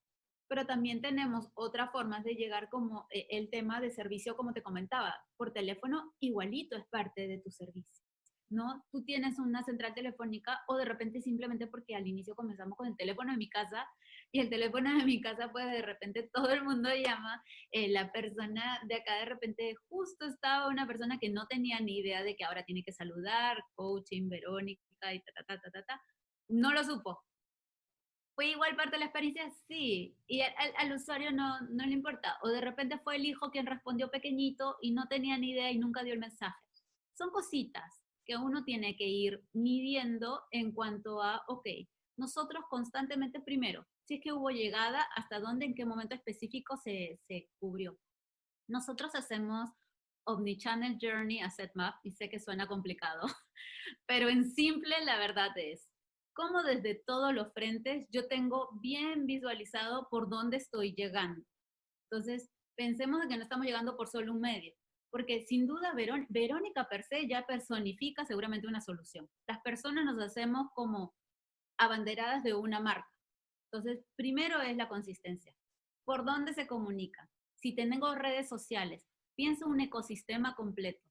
Pero también tenemos otras formas de llegar como el tema de servicio, como te comentaba, por teléfono igualito es parte de tu servicio. ¿No? Tú tienes una central telefónica o de repente simplemente porque al inicio comenzamos con el teléfono de mi casa y el teléfono de mi casa pues de repente todo el mundo llama, la persona de acá de repente justo estaba una persona que no tenía ni idea de que ahora tiene que saludar, coaching, Verónica y ta, ta, ta, ta, ta, ta. No lo supo. ¿Fue igual parte de la experiencia? Sí. Y al usuario no le importa. O de repente fue el hijo quien respondió pequeñito y no tenía ni idea y nunca dio el mensaje. Son cositas que uno tiene que ir midiendo en cuanto a, ok, nosotros constantemente primero, si es que hubo llegada, hasta dónde, en qué momento específico se cubrió. Nosotros hacemos Omnichannel Journey Asset Map y sé que suena complicado, pero en simple la verdad es, como desde todos los frentes yo tengo bien visualizado por dónde estoy llegando. Entonces, pensemos que no estamos llegando por solo un medio, porque sin duda Verónica per se ya personifica seguramente una solución. Las personas nos hacemos como abanderadas de una marca. Entonces, primero es la consistencia. ¿Por dónde se comunica? Si tengo redes sociales, pienso un ecosistema completo.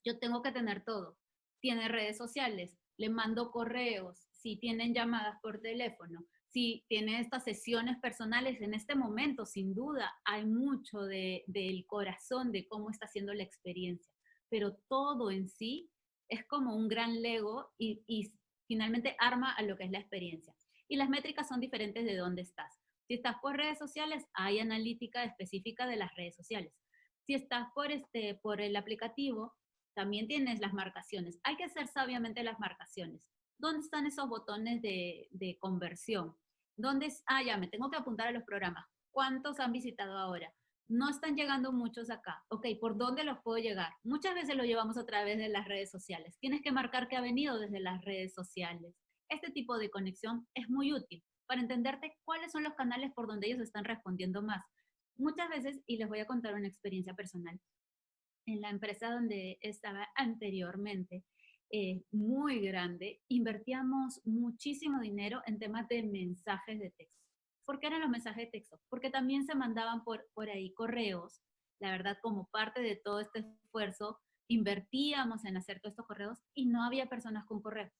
Yo tengo que tener todo. Tiene redes sociales, le mando correos, si tienen llamadas por teléfono, si tiene estas sesiones personales en este momento, sin duda, hay mucho del corazón de cómo está haciendo la experiencia, pero todo en sí es como un gran Lego y finalmente arma a lo que es la experiencia. Y las métricas son diferentes de dónde estás. Si estás por redes sociales, hay analítica específica de las redes sociales. Si estás por el aplicativo, también tienes las marcaciones. Hay que hacer sabiamente las marcaciones. ¿Dónde están esos botones de conversión? ¿Dónde es? Ah, ya, me tengo que apuntar a los programas. ¿Cuántos han visitado ahora? No están llegando muchos acá. Ok, ¿por dónde los puedo llegar? Muchas veces lo llevamos a través de las redes sociales. Tienes que marcar que ha venido desde las redes sociales. Este tipo de conexión es muy útil para entenderte cuáles son los canales por donde ellos están respondiendo más. Muchas veces, y les voy a contar una experiencia personal, en la empresa donde estaba anteriormente, muy grande, invertíamos muchísimo dinero en temas de mensajes de texto. ¿Por qué eran los mensajes de texto? Porque también se mandaban por ahí correos. La verdad, como parte de todo este esfuerzo, invertíamos en hacer todos estos correos y no había personas con correos.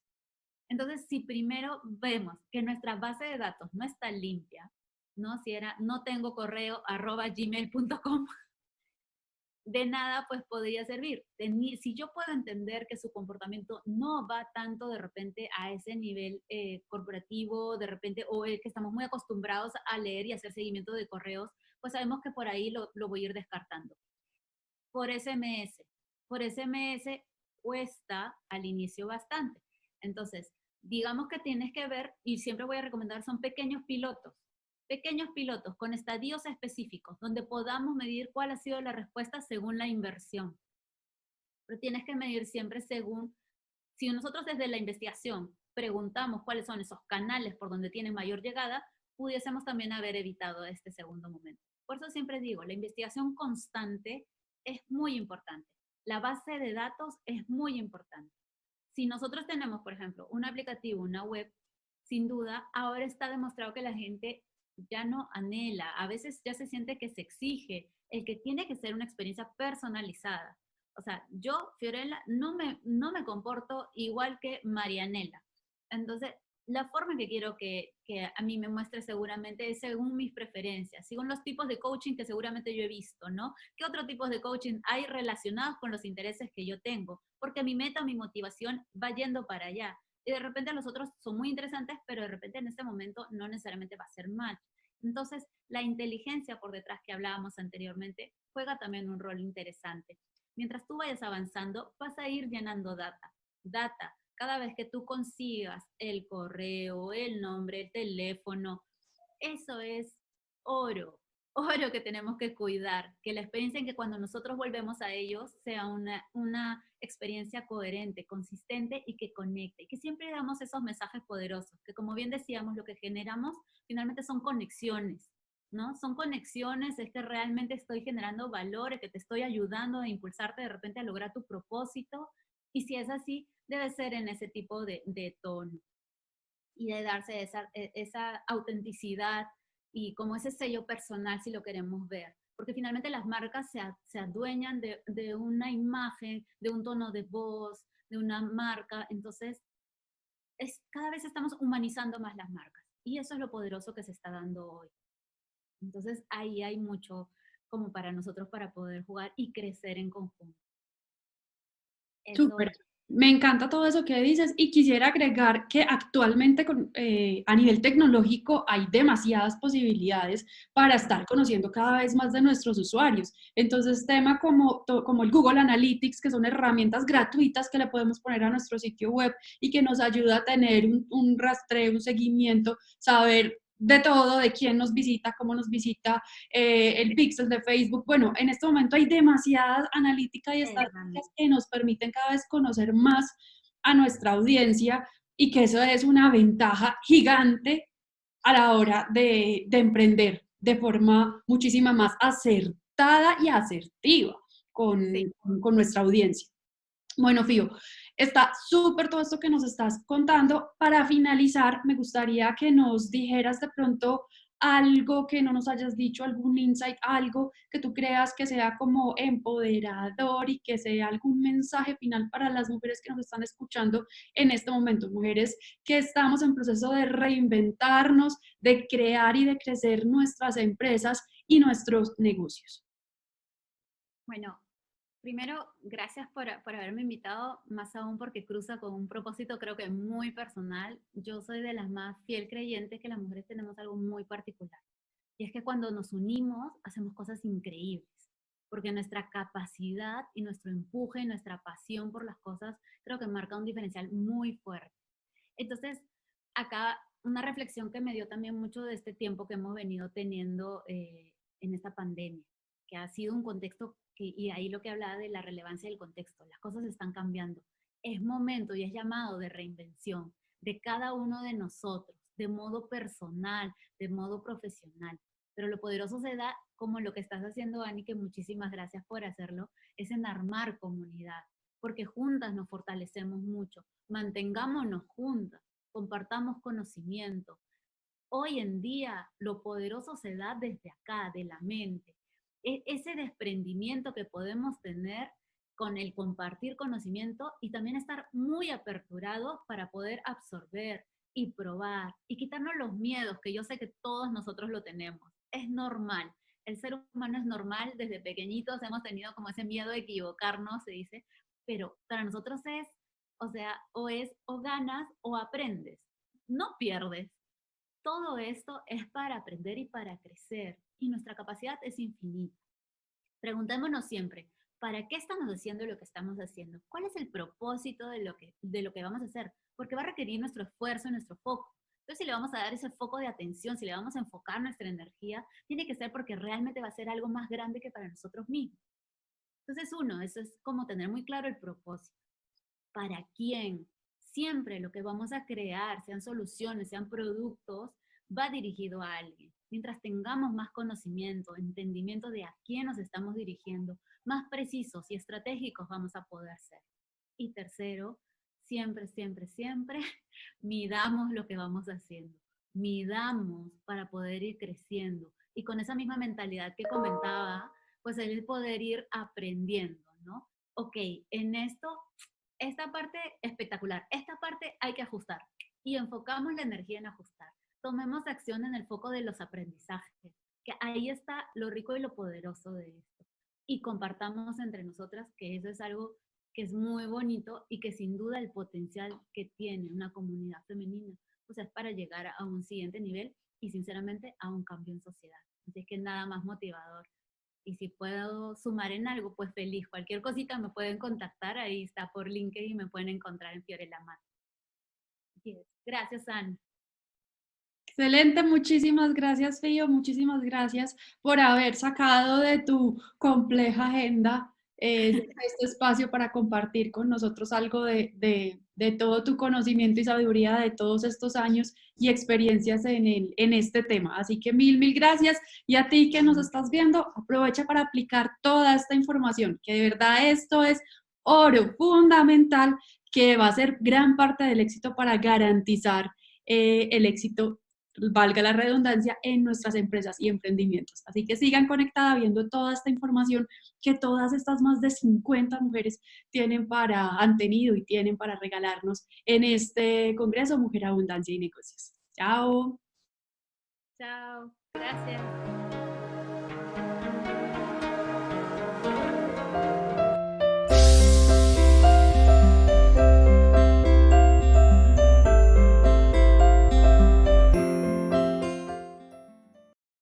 Entonces, si primero vemos que nuestra base de datos no está limpia, ¿no? Si era no tengo correo @gmail.com, de nada pues podría servir. Si yo puedo entender que su comportamiento no va tanto de repente a ese nivel corporativo, de repente, o que estamos muy acostumbrados a leer y hacer seguimiento de correos, pues sabemos que por ahí lo voy a ir descartando. Por SMS. Por SMS cuesta al inicio bastante. Entonces, digamos que tienes que ver, y siempre voy a recomendar, son pequeños pilotos con estadios específicos, donde podamos medir cuál ha sido la respuesta según la inversión. Pero tienes que medir siempre según, si nosotros desde la investigación preguntamos cuáles son esos canales por donde tienen mayor llegada, pudiésemos también haber evitado este segundo momento. Por eso siempre digo, la investigación constante es muy importante. La base de datos es muy importante. Si nosotros tenemos, por ejemplo, un aplicativo, una web, sin duda, ahora está demostrado que la gente ya no anhela, a veces ya se siente que se exige, el que tiene que ser una experiencia personalizada. O sea, yo, Fiorella, no me comporto igual que Marianela. Entonces, la forma que quiero que a mí me muestre seguramente es según mis preferencias, según los tipos de coaching que seguramente yo he visto, ¿no? ¿Qué otros tipos de coaching hay relacionados con los intereses que yo tengo? Porque mi meta, mi motivación va yendo para allá. Y de repente los otros son muy interesantes, pero de repente en este momento no necesariamente va a ser match. Entonces, la inteligencia por detrás que hablábamos anteriormente juega también un rol interesante. Mientras tú vayas avanzando, vas a ir llenando data. Cada vez que tú consigas el correo, el nombre, el teléfono, eso es oro, oro que tenemos que cuidar, que la experiencia en que cuando nosotros volvemos a ellos sea una experiencia coherente, consistente y que conecte, y que siempre damos esos mensajes poderosos, que como bien decíamos, lo que generamos finalmente son conexiones, ¿no? Son conexiones, es que realmente estoy generando valor, que te estoy ayudando a impulsarte de repente a lograr tu propósito, y si es así, debe ser en ese tipo de tono y de darse esa autenticidad y como ese sello personal si lo queremos ver. Porque finalmente las marcas se adueñan de una imagen, de un tono de voz, de una marca. Entonces, cada vez estamos humanizando más las marcas. Y eso es lo poderoso que se está dando hoy. Entonces, ahí hay mucho como para nosotros para poder jugar y crecer en conjunto. Eso Súper. Me encanta todo eso que dices y quisiera agregar que actualmente a nivel tecnológico hay demasiadas posibilidades para estar conociendo cada vez más de nuestros usuarios. Entonces, tema como el Google Analytics, que son herramientas gratuitas que le podemos poner a nuestro sitio web y que nos ayuda a tener un rastreo, un seguimiento, saber de todo, de quién nos visita, cómo nos visita, el pixel de Facebook. Bueno, en este momento hay demasiada analítica y estadísticas herramienta. que nos permiten cada vez conocer más a nuestra audiencia y que eso es una ventaja gigante a la hora de emprender de forma muchísima más acertada y asertiva Sí. con nuestra audiencia. Bueno, Fío, está súper todo esto que nos estás contando. Para finalizar, me gustaría que nos dijeras de pronto algo que no nos hayas dicho, algún insight, algo que tú creas que sea como empoderador y que sea algún mensaje final para las mujeres que nos están escuchando en este momento, mujeres que estamos en proceso de reinventarnos, de crear y de crecer nuestras empresas y nuestros negocios. Bueno, primero, gracias por haberme invitado, más aún porque cruza con un propósito creo que muy personal. Yo soy de las más fiel creyentes que las mujeres tenemos algo muy particular. Y es que cuando nos unimos hacemos cosas increíbles, porque nuestra capacidad y nuestro empuje, nuestra pasión por las cosas, creo que marca un diferencial muy fuerte. Entonces, acá una reflexión que me dio también mucho de este tiempo que hemos venido teniendo en esta pandemia, que ha sido un contexto, y ahí lo que hablaba de la relevancia del contexto, las cosas están cambiando. Es momento y es llamado de reinvención de cada uno de nosotros, de modo personal, de modo profesional. Pero lo poderoso se da como lo que estás haciendo, Ani, que muchísimas gracias por hacerlo, es en armar comunidad, porque juntas nos fortalecemos mucho. Mantengámonos juntas, compartamos conocimiento. Hoy en día lo poderoso se da desde acá, de la mente. Ese desprendimiento que podemos tener con el compartir conocimiento y también estar muy aperturados para poder absorber y probar y quitarnos los miedos, que yo sé que todos nosotros lo tenemos. Es normal. El ser humano es normal, desde pequeñitos hemos tenido como ese miedo de equivocarnos, se dice, pero para nosotros es, o sea, o ganas o aprendes, no pierdes. Todo esto es para aprender y para crecer y nuestra capacidad es infinita. Preguntémonos siempre, ¿para qué estamos haciendo lo que estamos haciendo? ¿Cuál es el propósito de lo que vamos a hacer? Porque va a requerir nuestro esfuerzo y nuestro foco. Entonces, si le vamos a dar ese foco de atención, si le vamos a enfocar nuestra energía, tiene que ser porque realmente va a ser algo más grande que para nosotros mismos. Entonces, uno, eso es como tener muy claro el propósito. ¿Para quién? Siempre lo que vamos a crear, sean soluciones, sean productos, va dirigido a alguien. Mientras tengamos más conocimiento, entendimiento de a quién nos estamos dirigiendo, más precisos y estratégicos vamos a poder ser. Y tercero, siempre, siempre, siempre, midamos lo que vamos haciendo. Midamos para poder ir creciendo. Y con esa misma mentalidad que comentaba, pues el poder ir aprendiendo, ¿no? Ok, en esto esta parte espectacular, esta parte hay que ajustar y enfocamos la energía en ajustar. Tomemos acción en el foco de los aprendizajes, que ahí está lo rico y lo poderoso de esto. Y compartamos entre nosotras que eso es algo que es muy bonito y que sin duda el potencial que tiene una comunidad femenina, pues es para llegar a un siguiente nivel y sinceramente a un cambio en sociedad. Así que nada más motivador. Y si puedo sumar en algo, pues feliz. Cualquier cosita me pueden contactar, ahí está por LinkedIn y me pueden encontrar en Fiorella Mata. Gracias, Ana. Excelente, muchísimas gracias, Fío, muchísimas gracias por haber sacado de tu compleja agenda este espacio para compartir con nosotros algo de todo tu conocimiento y sabiduría de todos estos años y experiencias en este tema. Así que mil gracias, y a ti que nos estás viendo, aprovecha para aplicar toda esta información, que de verdad esto es oro fundamental que va a ser gran parte del éxito para garantizar el éxito, valga la redundancia, en nuestras empresas y emprendimientos. Así que sigan conectadas viendo toda esta información que todas estas más de 50 mujeres han tenido y tienen para regalarnos en este Congreso Mujer, Abundancia y Negocios. Chao. Chao. Gracias.